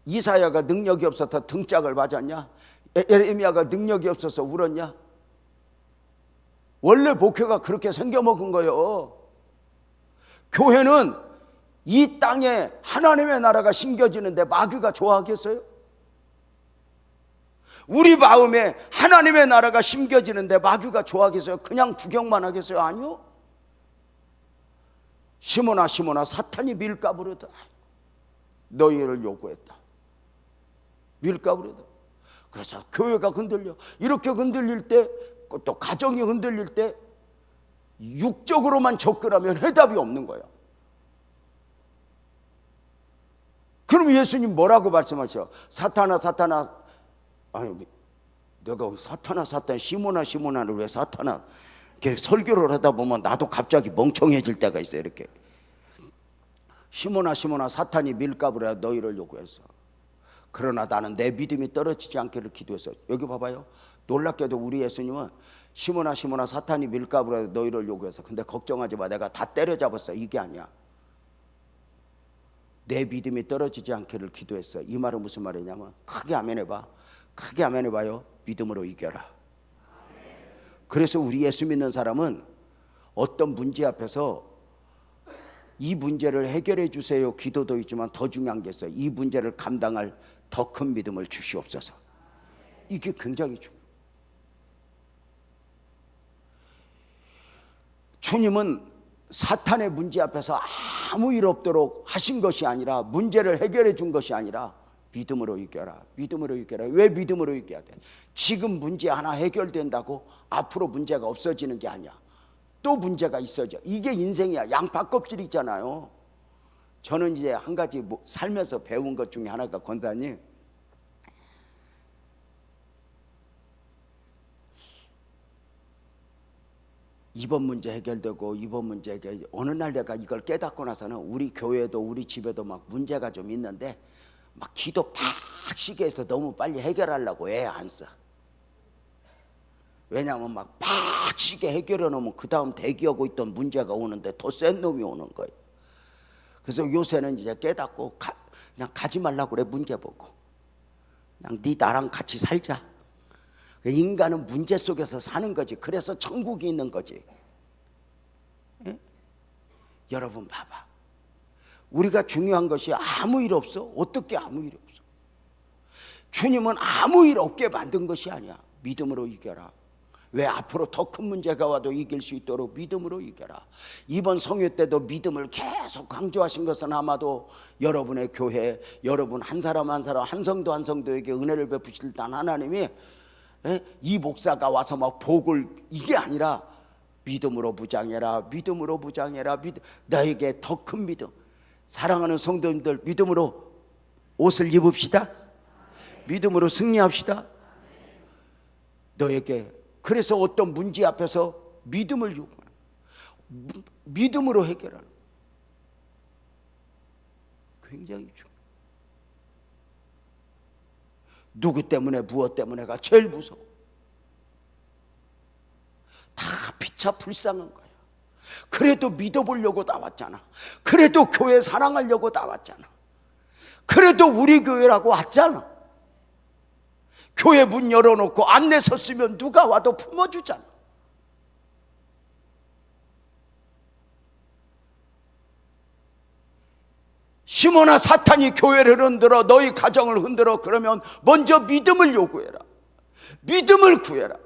이사야가 능력이 없어서 등짝을 맞았냐? 에레미야가 능력이 없어서 울었냐? 원래 목회가 그렇게 생겨먹은 거예요. 교회는 이 땅에 하나님의 나라가 심겨지는데 마귀가 좋아하겠어요? 우리 마음에 하나님의 나라가 심겨지는데 마귀가 좋아하겠어요? 그냥 구경만 하겠어요? 아니요. 시몬아 시몬아 사탄이 밀가부르다 너희를 요구했다. 밀가부르다. 그래서 교회가 흔들려. 이렇게 흔들릴 때, 또 가정이 흔들릴 때 육적으로만 접근하면 해답이 없는 거야. 그럼 예수님 뭐라고 말씀하셔? 사탄아 사탄아. 아니 내가 사탄아 시몬아 시몬아를 왜 사탄아. 이렇게 설교를 하다 보면 나도 갑자기 멍청해질 때가 있어요. 이렇게 시몬아 시몬아 사탄이 밀가부르라 너희를 요구했어. 그러나 나는 내 믿음이 떨어지지 않기를 기도했어. 여기 봐봐요. 놀랍게도 우리 예수님은 시몬아 시몬아 사탄이 밀가부르라 너희를 요구했어. 근데 걱정하지 마. 내가 다 때려잡았어. 이게 아니야. 내 믿음이 떨어지지 않기를 기도했어. 이 말은 무슨 말이냐면 크게 아멘해봐. 크게 아멘해봐요. 믿음으로 이겨라. 그래서 우리 예수 믿는 사람은 어떤 문제 앞에서 이 문제를 해결해 주세요 기도도 있지만 더 중요한 게 있어요. 이 문제를 감당할 더 큰 믿음을 주시옵소서. 이게 굉장히 중요해요. 주님은 사탄의 문제 앞에서 아무 일 없도록 하신 것이 아니라, 문제를 해결해 준 것이 아니라 믿음으로 이겨라. 믿음으로 이겨라. 왜 믿음으로 이겨야 돼? 지금 문제 하나 해결된다고 앞으로 문제가 없어지는 게 아니야. 또 문제가 있어져. 이게 인생이야. 양파 껍질 있잖아요. 저는 이제 한 가지 살면서 배운 것 중에 하나가, 권사님, 이번 문제 해결되고 이번 문제 해결, 어느 날 내가 이걸 깨닫고 나서는 우리 교회도 우리 집에도 막 문제가 좀 있는데 막 기도 팍시게 해서 너무 빨리 해결하려고 애 안 써. 왜냐하면 막 팍시게 해결해 놓으면 그 다음 대기하고 있던 문제가 오는데 더 센 놈이 오는 거예요. 그래서 요새는 이제 깨닫고 그냥 가지 말라고 그래. 문제 보고 그냥 네 나랑 같이 살자. 인간은 문제 속에서 사는 거지. 그래서 천국이 있는 거지. 예? 여러분 봐봐. 우리가 중요한 것이 아무 일 없어? 어떻게 아무 일 없어? 주님은 아무 일 없게 만든 것이 아니야. 믿음으로 이겨라. 왜? 앞으로 더 큰 문제가 와도 이길 수 있도록 믿음으로 이겨라. 이번 성회 때도 믿음을 계속 강조하신 것은 아마도 여러분의 교회, 여러분 한 사람 한 사람, 한 성도 한 성도에게 은혜를 베푸실 때 하나님이 이 목사가 와서 막 복을, 이게 아니라 믿음으로 무장해라. 믿음으로 무장해라. 나에게 더 큰 믿음. 사랑하는 성도님들, 믿음으로 옷을 입읍시다. 믿음으로 승리합시다. 너에게, 그래서 어떤 문제 앞에서 믿음을 요구하는, 믿음으로 해결하는, 굉장히 중요해요. 누구 때문에 무엇 때문에가 제일 무서워. 다 피차 불쌍한 거야. 그래도 믿어보려고 나왔잖아. 그래도 교회 사랑하려고 나왔잖아. 그래도 우리 교회라고 왔잖아. 교회 문 열어놓고 안내 섰으면 누가 와도 품어주잖아. 시몬아, 사탄이 교회를 흔들어, 너희 가정을 흔들어. 그러면 먼저 믿음을 요구해라. 믿음을 구해라.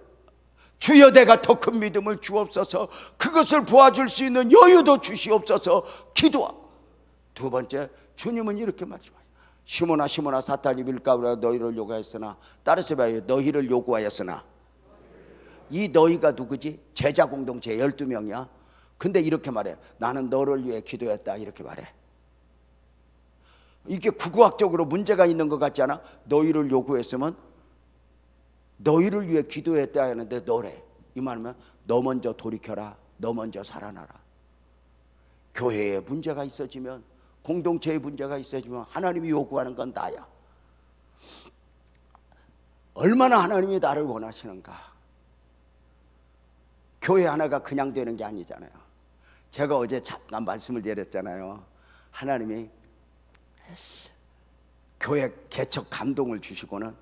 주여 내가 더 큰 믿음을 주옵소서. 그것을 보아줄 수 있는 여유도 주시옵소서 기도하고, 두 번째, 주님은 이렇게 말씀하세요. 시몬아 시몬아 사탄이 밀가루라 너희를 요구하였으나, 따라서 봐요. 너희를 요구하였으나. 이 너희가 누구지? 제자 공동체 12명이야 근데 이렇게 말해. 나는 너를 위해 기도했다 이렇게 말해. 이게 구구학적으로 문제가 있는 것 같지 않아? 너희를 요구했으면 너희를 위해 기도했다 하는데 너래. 이 말이면 너 먼저 돌이켜라, 너 먼저 살아나라. 교회에 문제가 있어지면, 공동체에 문제가 있어지면 하나님이 요구하는 건 나야. 얼마나 하나님이 나를 원하시는가. 교회 하나가 그냥 되는 게 아니잖아요. 제가 어제 잠깐 말씀을 드렸잖아요. 하나님이 교회 개척 감동을 주시고는,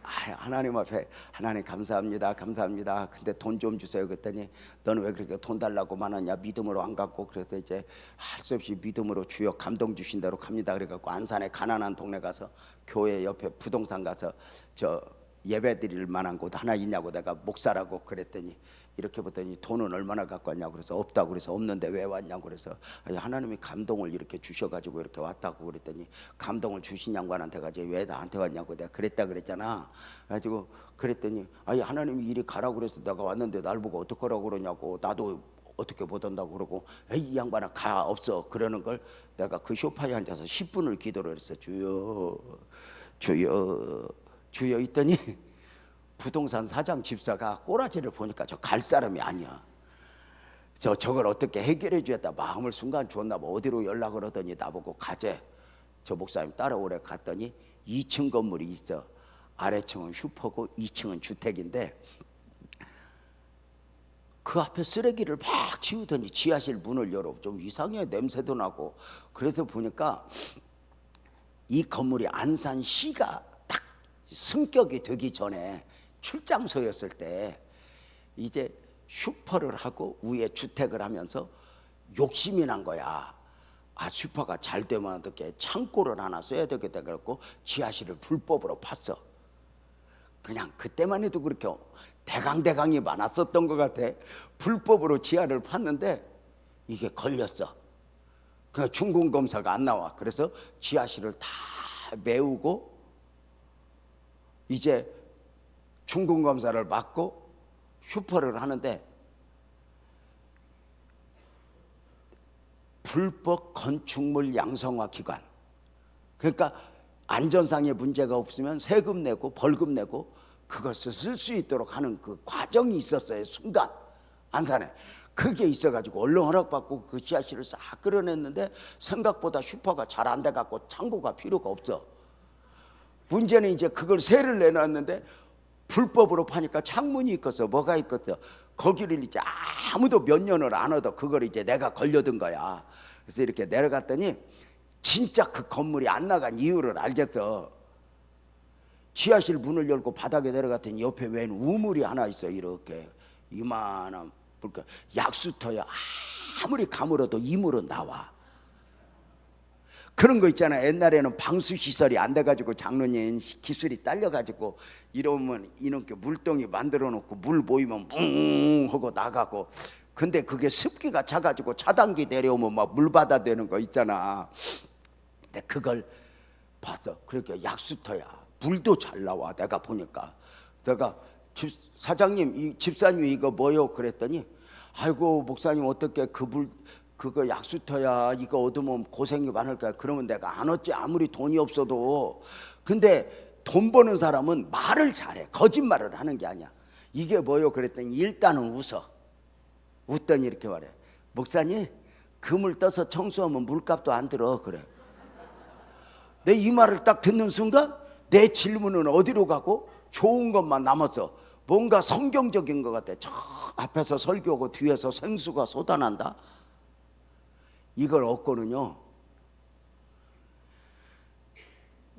하나님 앞에 하나님 감사합니다 감사합니다 근데 돈 좀 주세요 그랬더니, 너는 왜 그렇게 돈 달라고만 하냐, 믿음으로 안 갖고. 그래서 이제 할 수 없이 믿음으로 주여 감동 주신 대로 갑니다 그래갖고 안산에 가난한 동네 가서 교회 옆에 부동산 가서 저 예배 드릴 만한 곳 하나 있냐고 내가 목사라고 그랬더니, 이렇게 보더니 돈은 얼마나 갖고 왔냐고. 그래서 없다고. 그래서 없는데 왜 왔냐고. 그래서 하나님이 감동을 이렇게 주셔가지고 이렇게 왔다고 그랬더니, 감동을 주신 양반한테 가지 왜 나한테 왔냐고 내가 그랬다 그랬잖아. 그래가지고 그랬더니, 하나님이 이리 가라고 그래서 내가 왔는데 날 보고 어떡하라고 그러냐고. 나도 어떻게 보던다고 그러고, 이 양반아 가 없어 그러는 걸 내가 그 소파에 앉아서 10분을 기도를 했어. 주여 주여 주여 있더니 부동산 사장 집사가 꼬라지를 보니까 저 갈 사람이 아니야. 저걸 어떻게 해결해 주겠다 마음을 순간 줬나 봐. 어디로 연락을 하더니 나보고 가재, 저 목사님 따라오래. 갔더니 2층 건물이 있어. 아래층은 슈퍼고 2층은 주택인데, 그 앞에 쓰레기를 막 치우더니 지하실 문을 열어. 좀 이상해, 냄새도 나고. 그래서 보니까 이 건물이 안산시가 딱 승격이 되기 전에 출장소였을 때 이제 슈퍼를 하고 위에 주택을 하면서 욕심이 난 거야. 슈퍼가 잘 되면 어떻게 창고를 하나 써야 되겠다 그랬고 지하실을 불법으로 팠어. 그냥 그때만 해도 그렇게 대강대강이 많았었던 것 같아. 불법으로 지하를 팠는데 이게 걸렸어. 그 중공검사가 안 나와. 그래서 지하실을 다 메우고 이제 중공검사를 맡고 슈퍼를 하는데, 불법 건축물 양성화 기관, 그러니까 안전상의 문제가 없으면 세금 내고 벌금 내고 그것을 쓸 수 있도록 하는 그 과정이 있었어요. 순간 안산에 그게 있어가지고 얼른 허락받고 그 지하실을 싹 끌어냈는데, 생각보다 슈퍼가 잘 안 돼갖고 창고가 필요가 없어. 문제는 이제 그걸 세를 내놨는데 불법으로 파니까 창문이 있겠어, 뭐가 있겠어. 거기를 이제 아무도 몇 년을 안 얻어. 그걸 이제 내가 걸려든 거야. 그래서 이렇게 내려갔더니 진짜 그 건물이 안 나간 이유를 알겠어. 지하실 문을 열고 바닥에 내려갔더니 옆에 웬 우물이 하나 있어. 이렇게 이만한, 그러니까 약수터야. 아무리 가물어도 이물은 나와. 그런 거 있잖아. 옛날에는 방수 시설이 안 돼가지고 장로님 기술이 딸려가지고 이러면 이놈께 물동이 만들어 놓고 물 모이면 뭉 하고 나가고. 근데 그게 습기가 차가지고 차단기 내려오면 막 물바다 되는 거 있잖아. 근데 그걸 봤어. 그러니까 약수터야. 물도 잘 나와. 내가 보니까. 내가 사장님, 집사님 이거 뭐요? 그랬더니, 아이고 목사님 어떻게 그 물 그거 약수터야. 이거 얻으면 고생이 많을 거야. 그러면 내가 안 얻지, 아무리 돈이 없어도. 근데 돈 버는 사람은 말을 잘해. 거짓말을 하는 게 아니야. 이게 뭐요? 그랬더니 일단은 웃어. 웃더니 이렇게 말해. 목사님, 그물 떠서 청소하면 물값도 안 들어. 그래. 내 이 말을 딱 듣는 순간 내 질문은 어디로 가고 좋은 것만 남았어. 뭔가 성경적인 것 같아. 저 앞에서 설교하고 뒤에서 생수가 쏟아난다. 이걸 얻고는요,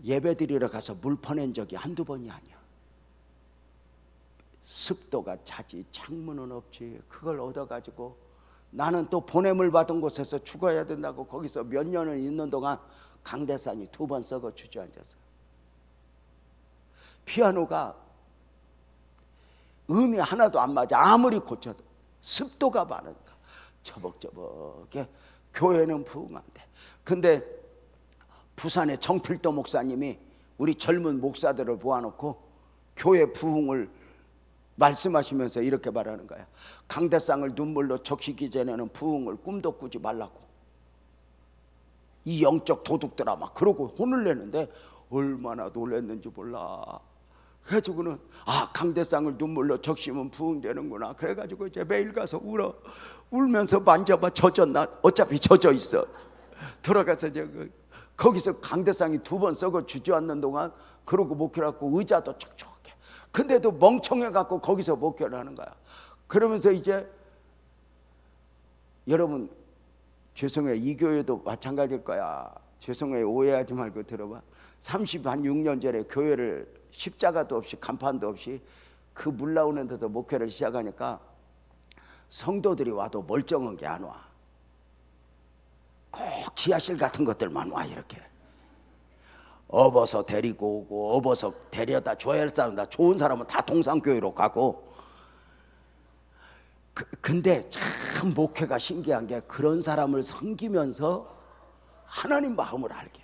예배드리러 가서 물 퍼낸 적이 한두 번이 아니야. 습도가 차지, 창문은 없지. 그걸 얻어가지고 나는 또 보냄을 받은 곳에서 죽어야 된다고 거기서 몇 년을 있는 동안 강대산이 2번 썩어 주저앉았어. 피아노가 음이 하나도 안 맞아. 아무리 고쳐도 습도가 많으니까 처벅처벅해. 교회는 부흥 안 돼. 근데 부산의 정필도 목사님이 우리 젊은 목사들을 모아놓고 교회 부흥을 말씀하시면서 이렇게 말하는 거야. 강대상을 눈물로 적시기 전에는 부흥을 꿈도 꾸지 말라고. 이 영적 도둑들아 막 그러고 혼을 내는데 얼마나 놀랐는지 몰라. 그래가지고는 강대상을 눈물로 적시면 부흥되는구나. 그래가지고 이제 매일 가서 울면서 만져봐. 젖었나? 어차피 젖어 있어. 들어가서 거기서 강대상이 2번 썩어 주저앉는 동안 그러고 목회를 하고 의자도 촉촉해. 근데도 멍청해갖고 거기서 목회를 하는 거야. 그러면서 이제 여러분 죄송해요. 이 교회도 마찬가지일 거야. 죄송해요. 오해하지 말고 들어봐. 36년 전에 교회를 십자가도 없이 간판도 없이 그 물 나오는 데서 목회를 시작하니까 성도들이 와도 멀쩡한 게 안 와. 꼭 지하실 같은 것들만 와. 이렇게 업어서 데리고 오고 업어서 데려다 줘야 할 사람, 다 좋은 사람은 다 동산교회로 가고. 근데 참 목회가 신기한 게 그런 사람을 섬기면서 하나님 마음을 알게.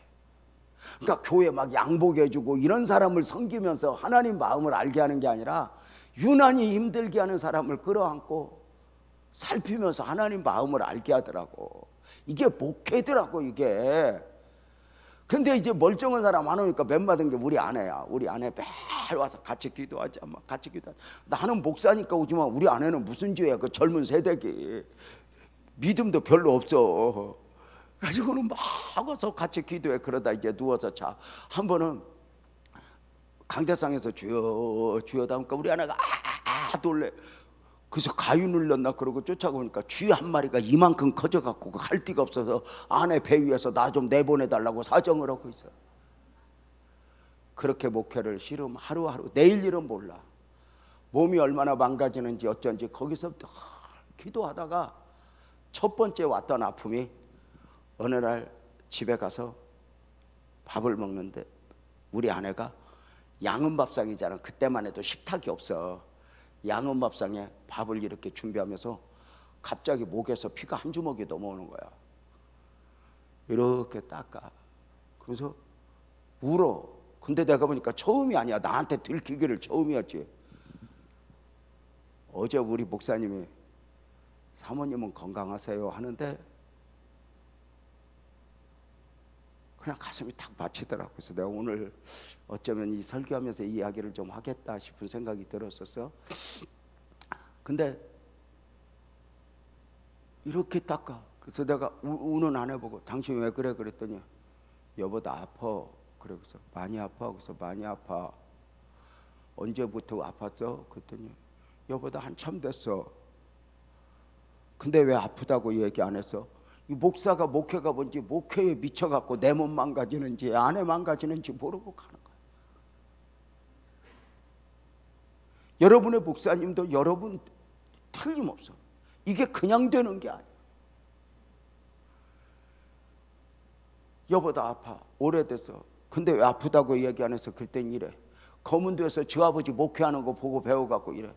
그러니까 교회 막 양복해주고 이런 사람을 섬기면서 하나님 마음을 알게 하는 게 아니라 유난히 힘들게 하는 사람을 끌어안고 살피면서 하나님 마음을 알게 하더라고. 이게 목회더라고 이게. 근데 이제 멀쩡한 사람 안 오니까 멤받은 게 우리 아내야. 우리 아내 매일 와서 같이 기도하자. 막 같이 기도하자. 나는 목사니까 오지만 우리 아내는 무슨 죄야. 그 젊은 세대기 믿음도 별로 없어. 가지고는 막 와서 같이 기도해. 그러다 이제 누워서 자. 한 번은 강대상에서 주여 주여 다니까 우리 아내가 놀래. 그래서 가위 눌렸나 그러고 쫓아오니까 쥐 한 마리가 이만큼 커져갖고 갈 데가 없어서 아내 배 위에서 나 좀 내보내달라고 사정을 하고 있어요. 그렇게 목회를 씨름 하루하루. 내일 일은 몰라. 몸이 얼마나 망가지는지 어쩐지 거기서부터 기도하다가 첫 번째 왔던 아픔이 어느 날 집에 가서 밥을 먹는데 우리 아내가 양은밥상이잖아. 그때만 해도 식탁이 없어. 양은밥상에 밥을 이렇게 준비하면서 갑자기 목에서 피가 한 주먹이 넘어오는 거야. 이렇게 닦아. 그래서 울어. 근데 내가 보니까 처음이 아니야. 나한테 들키기를 처음이었지. 어제 우리 목사님이 사모님은 건강하세요 하는데 그냥 가슴이 탁 맺히더라고. 그래서 내가 오늘 어쩌면 이 설교하면서 이 이야기를 좀 하겠다 싶은 생각이 들었었어. 근데 이렇게 닦아. 그래서 내가 우는 아내 보고 당신 왜 그래 그랬더니 여보 나 아파. 그래서 많이 아파. 그래서 많이 아파. 언제부터 아팠어? 그랬더니 여보 나 한참 됐어. 근데 왜 아프다고 얘기 안 했어? 이 목사가 목회가 뭔지 목회에 미쳐갖고 내 몸 망가지는지 아내 망가지는지 모르고 가는 거야. 여러분의 목사님도 여러분 틀림없어. 이게 그냥 되는 게 아니야. 여보 나 아파. 오래됐어. 근데 왜 아프다고 얘기 안 했어? 그땐 이래. 검은도에서 저 아버지 목회하는 거 보고 배워갖고 이래.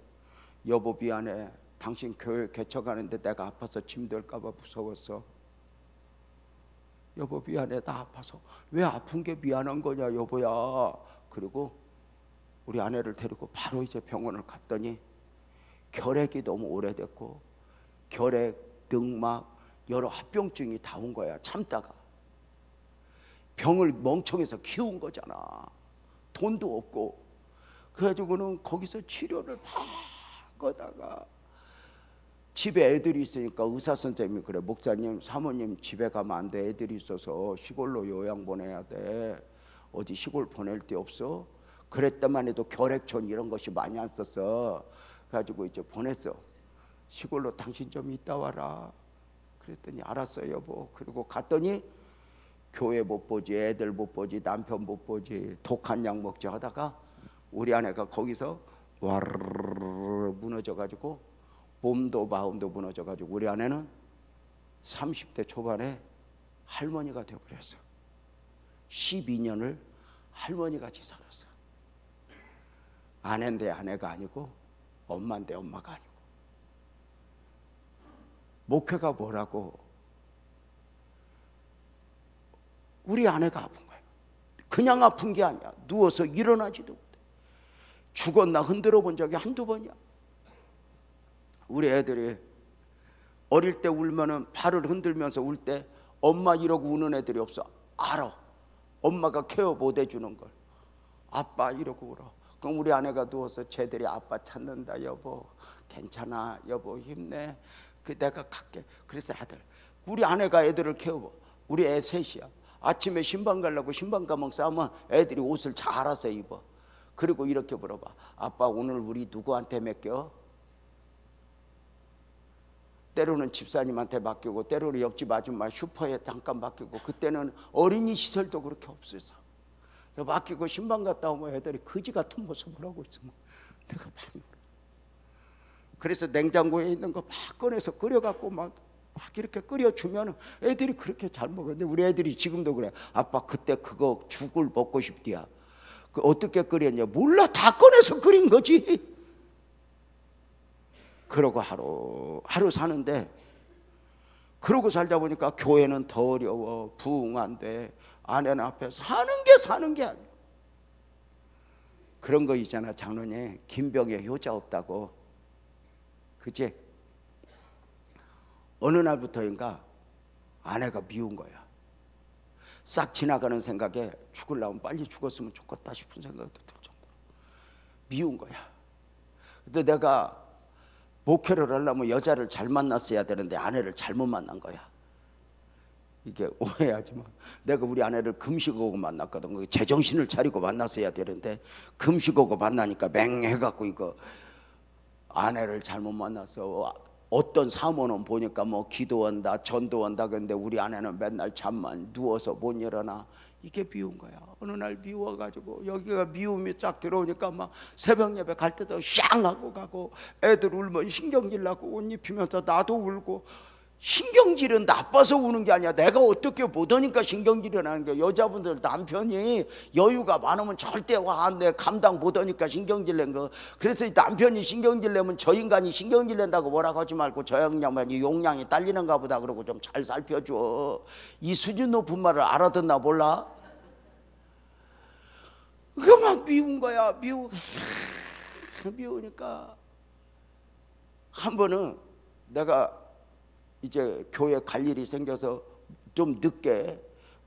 여보 미안해. 당신 교회 개척하는데 내가 아파서 짐들까 봐 무서웠어. 여보 미안해. 나 아파서. 왜 아픈 게 미안한 거냐 여보야. 그리고 우리 아내를 데리고 바로 이제 병원을 갔더니 결핵이 너무 오래됐고 결핵, 늑막 여러 합병증이 다 온 거야. 참다가 병을 멍청해서 키운 거잖아. 돈도 없고. 그래가지고는 거기서 치료를 막 하다가 집에 애들이 있으니까 의사 선생님이 그래. 목사님 사모님 집에 가면 안 돼. 애들이 있어서 시골로 요양 보내야 돼. 어디 시골 보낼 데 없어? 그랬다만 해도 결핵촌 이런 것이 많이 안 썼어. 가지고 이제 보냈어. 시골로 당신 좀 있다 와라. 그랬더니 알았어요 여보. 그리고 갔더니 교회 못 보지, 애들 못 보지, 남편 못 보지, 독한 약 먹지 하다가 우리 아내가 거기서 와르르 무너져가지고 몸도 마음도 무너져가지고 우리 아내는 30대 초반에 할머니가 되어버렸어. 12년을 할머니같이 살았어. 아내인데 아내가 아니고 엄마인데 엄마가 아니고. 목회가 뭐라고? 우리 아내가 아픈 거예요. 그냥 아픈 게 아니야. 누워서 일어나지도 못해. 죽었나 흔들어 본 적이 한두 번이야. 우리 애들이 어릴 때 울면은 발을 흔들면서 울 때 엄마 이러고 우는 애들이 없어. 알아. 엄마가 케어 못 해주는 걸. 아빠 이러고 울어. 그럼 우리 아내가 누워서 쟤들이 아빠 찾는다 여보. 괜찮아 여보 힘내. 내가 갈게. 그래서 아들, 우리 아내가 애들을 케어. 우리 애 셋이야. 아침에 신방 가려고 신방 가방 싸면 애들이 옷을 잘 알아서 입어. 그리고 이렇게 물어봐. 아빠 오늘 우리 누구한테 맡겨? 때로는 집사님한테 맡기고 때로는 옆집 아줌마 슈퍼에 잠깐 맡기고, 그때는 어린이 시설도 그렇게 없어서 맡기고 신방 갔다 오면 애들이 거지 같은 모습을 하고 있으면 내가 반응을. 그래서 냉장고에 있는 거 막 꺼내서 끓여갖고 막 이렇게 끓여주면 애들이 그렇게 잘 먹었는데, 우리 애들이 지금도 그래. 아빠 그때 그거 죽을 먹고 싶디야. 그 어떻게 끓였냐? 몰라. 다 꺼내서 끓인 거지. 그러고 하루 사는데, 그러고 살다 보니까 교회는 더 어려워. 부흥한데 아내는 앞에 사는 게 아니야. 그런 거 있잖아. 장로님 김병에 효자 없다고. 그치? 어느 날부터인가 아내가 미운 거야. 싹 지나가는 생각에 죽으려면 빨리 죽었으면 좋겠다 싶은 생각도 들 정도로 미운 거야. 근데 내가 목회를 하려면 여자를 잘 만났어야 되는데 아내를 잘못 만난 거야. 이게 오해하지 마. 내가 우리 아내를 금식하고 만났거든. 제정신을 차리고 만났어야 되는데 금식하고 만나니까 맹해갖고 이거 아내를 잘못 만났어. 어떤 사모는 보니까 뭐 기도한다 전도한다 그런데 우리 아내는 맨날 잠만 누워서 못 일어나. 이게 미운 거야. 어느 날 미워가지고 여기가 미움이 쫙 들어오니까 막 새벽 예배 갈 때도 샹 하고 가고, 애들 울면 신경질 나고 옷 입히면서 나도 울고. 신경질은 나빠서 우는 게 아니야. 내가 어떻게 못하니까 신경질이 나는 거야. 여자분들 남편이 여유가 많으면 절대 화 안 내. 감당 못하니까 신경질 낸 거. 그래서 남편이 신경질 내면 저 인간이 신경질 낸다고 뭐라고 하지 말고 저 양반이 용량이 딸리는가 보다 그러고 좀 잘 살펴줘. 이 수준 높은 말을 알아듣나 몰라? 그 막 미운 거야. 미우니까 한 번은 내가 이제 교회 갈 일이 생겨서 좀 늦게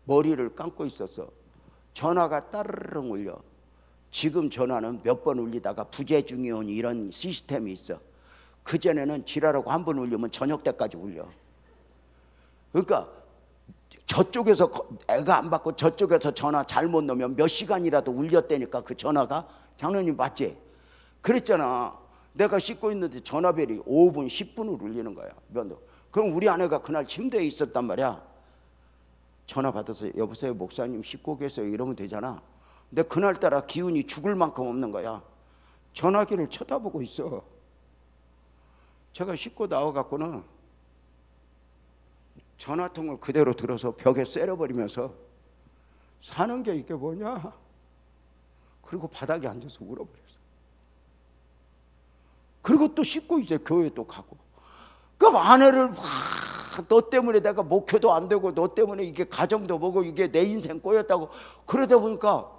머리를 감고 있었어. 전화가 따르릉 울려. 지금 전화는 몇 번 울리다가 부재중이 오니 이런 시스템이 있어. 그전에는 지랄하고 한 번 울리면 저녁 때까지 울려. 그러니까 저쪽에서 애가 안 받고 저쪽에서 전화 잘못 넣으면 몇 시간이라도 울렸다니까. 그 전화가. 장로님 맞지? 그랬잖아. 내가 씻고 있는데 전화벨이 5분 10분을 울리는 거야. 그럼 우리 아내가 그날 침대에 있었단 말이야. 전화 받아서 여보세요 목사님 씻고 계세요 이러면 되잖아. 근데 그날따라 기운이 죽을 만큼 없는 거야. 전화기를 쳐다보고 있어. 제가 씻고 나와갖고는 전화통을 그대로 들어서 벽에 쎄려버리면서 사는 게 이게 뭐냐? 그리고 바닥에 앉아서 울어버렸어. 그리고 또 씻고 이제 교회 또 가고. 그럼 아내를 너 때문에 내가 목회도 안 되고 너 때문에 이게 가정도 뭐고 이게 내 인생 꼬였다고 그러다 보니까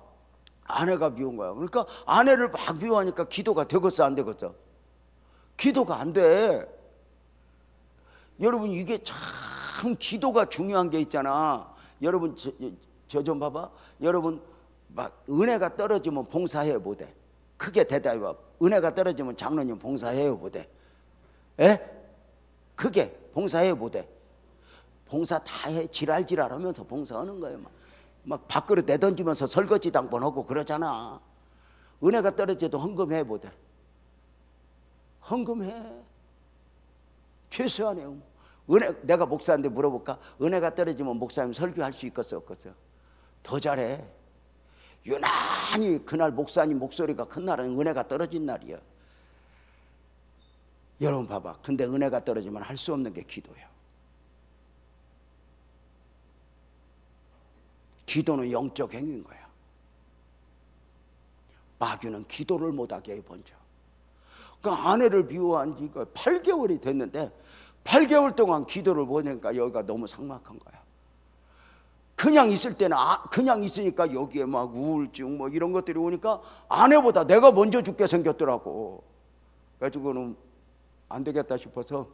아내가 미운 거야. 그러니까 아내를 막 미워하니까 기도가 되겠어 안 되겠어? 기도가 안 돼. 여러분 이게 참 기도가 중요한 게 있잖아. 여러분 저 좀 봐봐. 여러분 막 은혜가 떨어지면 봉사해 못해. 크게 대답해봐. 은혜가 떨어지면 장로님 봉사해요 못해? 에? 그게 봉사해 못해. 봉사 다 해. 지랄하면서 봉사하는 거예요. 막 밖으로 내던지면서 설거지 당번하고 그러잖아. 은혜가 떨어져도 헌금해 못해. 헌금해. 최소한의 은혜. 내가 목사한테 물어볼까? 은혜가 떨어지면 목사님 설교할 수 있겠어 없겠어? 더 잘해. 유난히 그날 목사님 목소리가 큰 날은 은혜가 떨어진 날이야. 여러분 봐봐. 근데 은혜가 떨어지면 할 수 없는 게 기도예요. 기도는 영적 행위인 거야. 마귀는 기도를 못하게 해 번져. 그 아내를 미워한 지가 8개월이 됐는데 8개월 동안 기도를 보내니까 여기가 너무 삭막한 거야. 그냥 있을 때는 그냥 있으니까 여기에 막 우울증 뭐 이런 것들이 오니까 아내보다 내가 먼저 죽게 생겼더라고. 그래가지고는 안 되겠다 싶어서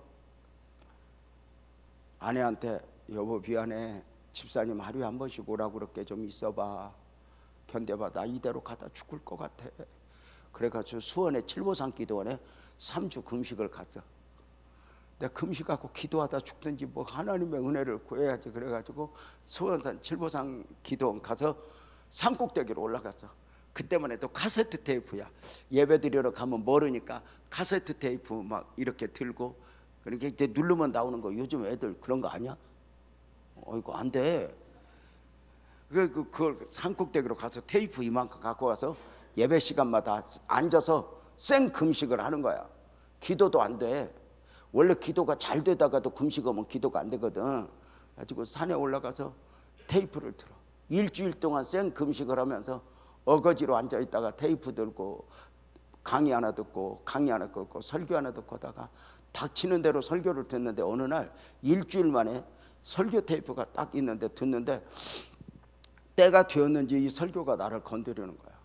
아내한테 여보 미안해, 집사님 하루에 한 번씩 오라고 그렇게 좀 있어봐, 견뎌봐, 나 이대로 가다 죽을 것 같아. 그래가지고 수원의 칠보산 기도원에 3주 금식을 갔어. 내가 금식하고 기도하다 죽든지 뭐 하나님의 은혜를 구해야지. 그래가지고 수원산 칠보산 기도원 가서 산꼭대기로 올라갔어. 그때만 해도 카세트 테이프야. 예배 드리러 가면 모르니까 카세트 테이프 막 이렇게 들고, 그렇게 이제 누르면 나오는 거. 요즘 애들 그런 거 아니야? 이거 안 돼. 그걸 산꼭대기로 가서 테이프 이만큼 갖고 와서 예배 시간마다 앉아서 생 금식을 하는 거야. 기도도 안 돼. 원래 기도가 잘 되다가도 금식하면 기도가 안 되거든. 가지고 산에 올라가서 테이프를 틀어. 일주일 동안 생 금식을 하면서 어거지로 앉아 있다가 테이프 들고 강의 하나 듣고 강의 하나 듣고 설교 하나 듣고 하다가 닥치는 대로 설교를 듣는데, 어느 날 일주일 만에 설교 테이프가 딱 있는데 듣는데 때가 되었는지 이 설교가 나를 건드리는 거야.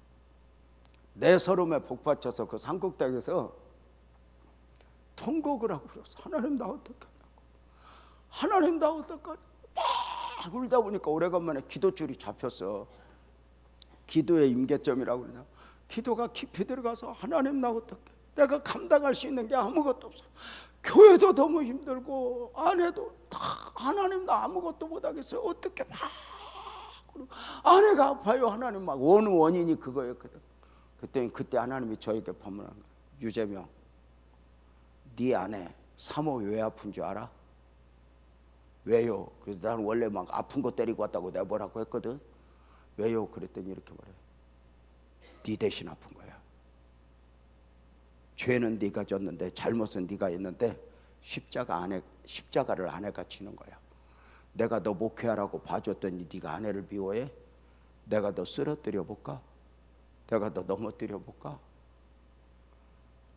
내 서름에 복받쳐서 그 산꼭대기에서 통곡을 하고 그랬어. 하나님 나 어떻게 하냐고. 하나님 나 어떡하냐. 막 울다 보니까 오래간만에 기도줄이 잡혔어. 기도의 임계점이라고 그러냐. 기도가 깊이 들어가서 하나님 나 어떡해. 내가 감당할 수 있는 게 아무것도 없어. 교회도 너무 힘들고 아내도 다 하나님 나 아무것도 못하겠어요. 어떻게 막 아내가 아파요. 하나님 막 원인이 그거였거든. 그때 하나님이 저에게 반문한 거야. 유재명, 네 아내 사모 왜 아픈 줄 알아? 왜요? 그래서 나는 원래 막 아픈 거 때리고 왔다고 내가 뭐라고 했거든. 왜요? 그랬더니 이렇게 말해. 네 대신 아픈 거야. 죄는 네가 졌는데 잘못은 네가 했는데 십자가를 아내가 치는 거야. 내가 너 목회하라고 봐줬더니 네가 아내를 미워해? 내가 너 쓰러뜨려 볼까? 내가 너 넘어뜨려 볼까?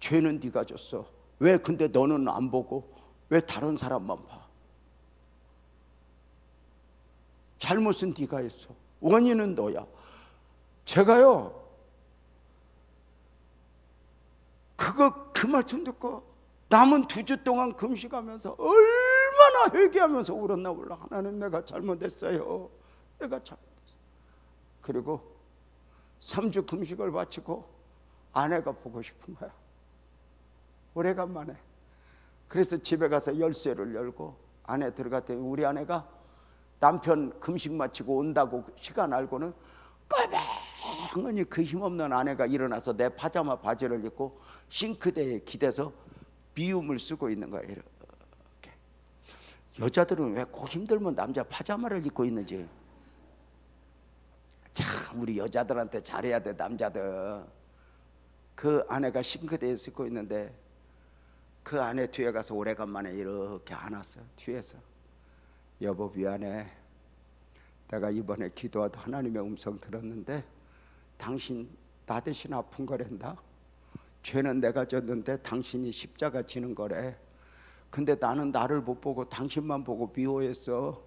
죄는 네가 졌어. 왜 근데 너는 안 보고 왜 다른 사람만 봐? 잘못은 네가 했어. 원인은 너야. 제가요 그 말씀 듣고 남은 2주 동안 금식하면서 얼마나 회개하면서 울었나 몰라. 하나님 내가 잘못했어요. 내가 잘못했어요. 그리고 3주 금식을 마치고 아내가 보고 싶은 거야. 오래간만에. 그래서 집에 가서 열쇠를 열고 안에 들어갔더니 우리 아내가 남편 금식 마치고 온다고 시간 알고는 꼬박하니 그 힘없는 아내가 일어나서 내 파자마 바지를 입고 싱크대에 기대서 비움을 쓰고 있는 거예요. 이렇게. 여자들은 왜 꼭 힘들면 남자 파자마를 입고 있는지. 참 우리 여자들한테 잘해야 돼. 남자들. 그 아내가 싱크대에 쓰고 있는데 그 아내 뒤에 가서 오래간만에 이렇게 안았어. 뒤에서 여보 미안해. 내가 이번에 기도하다 하나님의 음성 들었는데 당신 나 대신 아픈 거란다. 죄는 내가 졌는데 당신이 십자가 지는 거래. 근데 나는 나를 못 보고 당신만 보고 미워했어.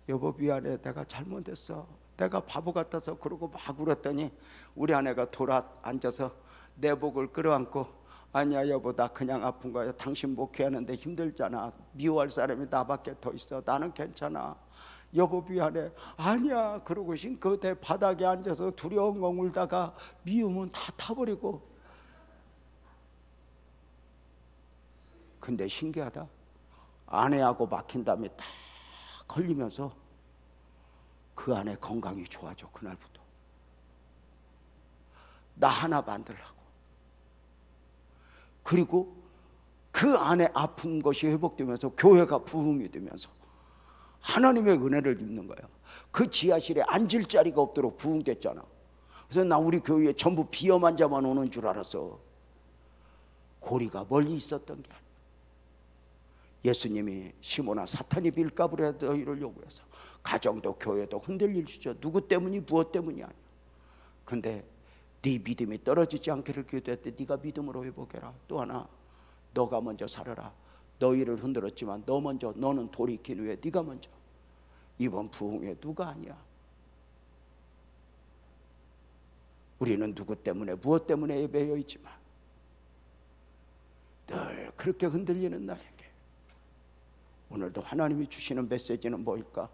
여보 미안해. 내가 잘못했어. 내가 바보 같아서 그러고 막 울었더니 우리 아내가 돌아 앉아서 내 목을 끌어안고 아니야 여보 나 그냥 아픈 거야. 당신 목회하는데 힘들잖아. 미워할 사람이 나밖에 더 있어. 나는 괜찮아. 여보 미안해. 아니야. 그러고 싱크대 바닥에 앉아서 두려움엉 울다가 미움은 다 타버리고. 근데 신기하다. 아내하고 막힌 다음에 딱 걸리면서 그 아내 건강이 좋아져. 그날부터 나 하나 만들라고. 그리고 그 안에 아픈 것이 회복되면서 교회가 부흥이 되면서 하나님의 은혜를 입는 거야. 그 지하실에 앉을 자리가 없도록 부흥됐잖아. 그래서 나 우리 교회에 전부 비염 환자만 오는 줄 알았어. 고리가 멀리 있었던 게 아니야. 예수님이 시몬아 사탄이 빌가부레 너희를 요구해서 가정도 교회도 흔들릴 수 있죠. 누구 때문이 무엇 때문이 아니야. 근데 네 믿음이 떨어지지 않기를 기도했대. 네가 믿음으로 회복해라. 또 하나, 너가 먼저 살아라. 너희를 흔들었지만 너 먼저, 너는 돌이킨 후에 네가 먼저. 이번 부흥회 누가 아니야. 우리는 누구 때문에 무엇 때문에 예배여 있지만 늘 그렇게 흔들리는 나에게 오늘도 하나님이 주시는 메시지는 뭘까?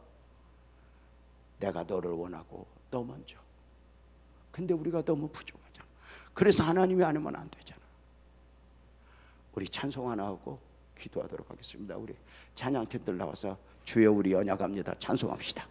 내가 너를 원하고 너 먼저. 근데 우리가 너무 부족하잖아. 그래서 하나님이 아니면 안 되잖아. 우리 찬송 하나 하고 기도하도록 하겠습니다. 우리 찬양팀들 나와서 주여 우리 언약합니다. 찬송합시다.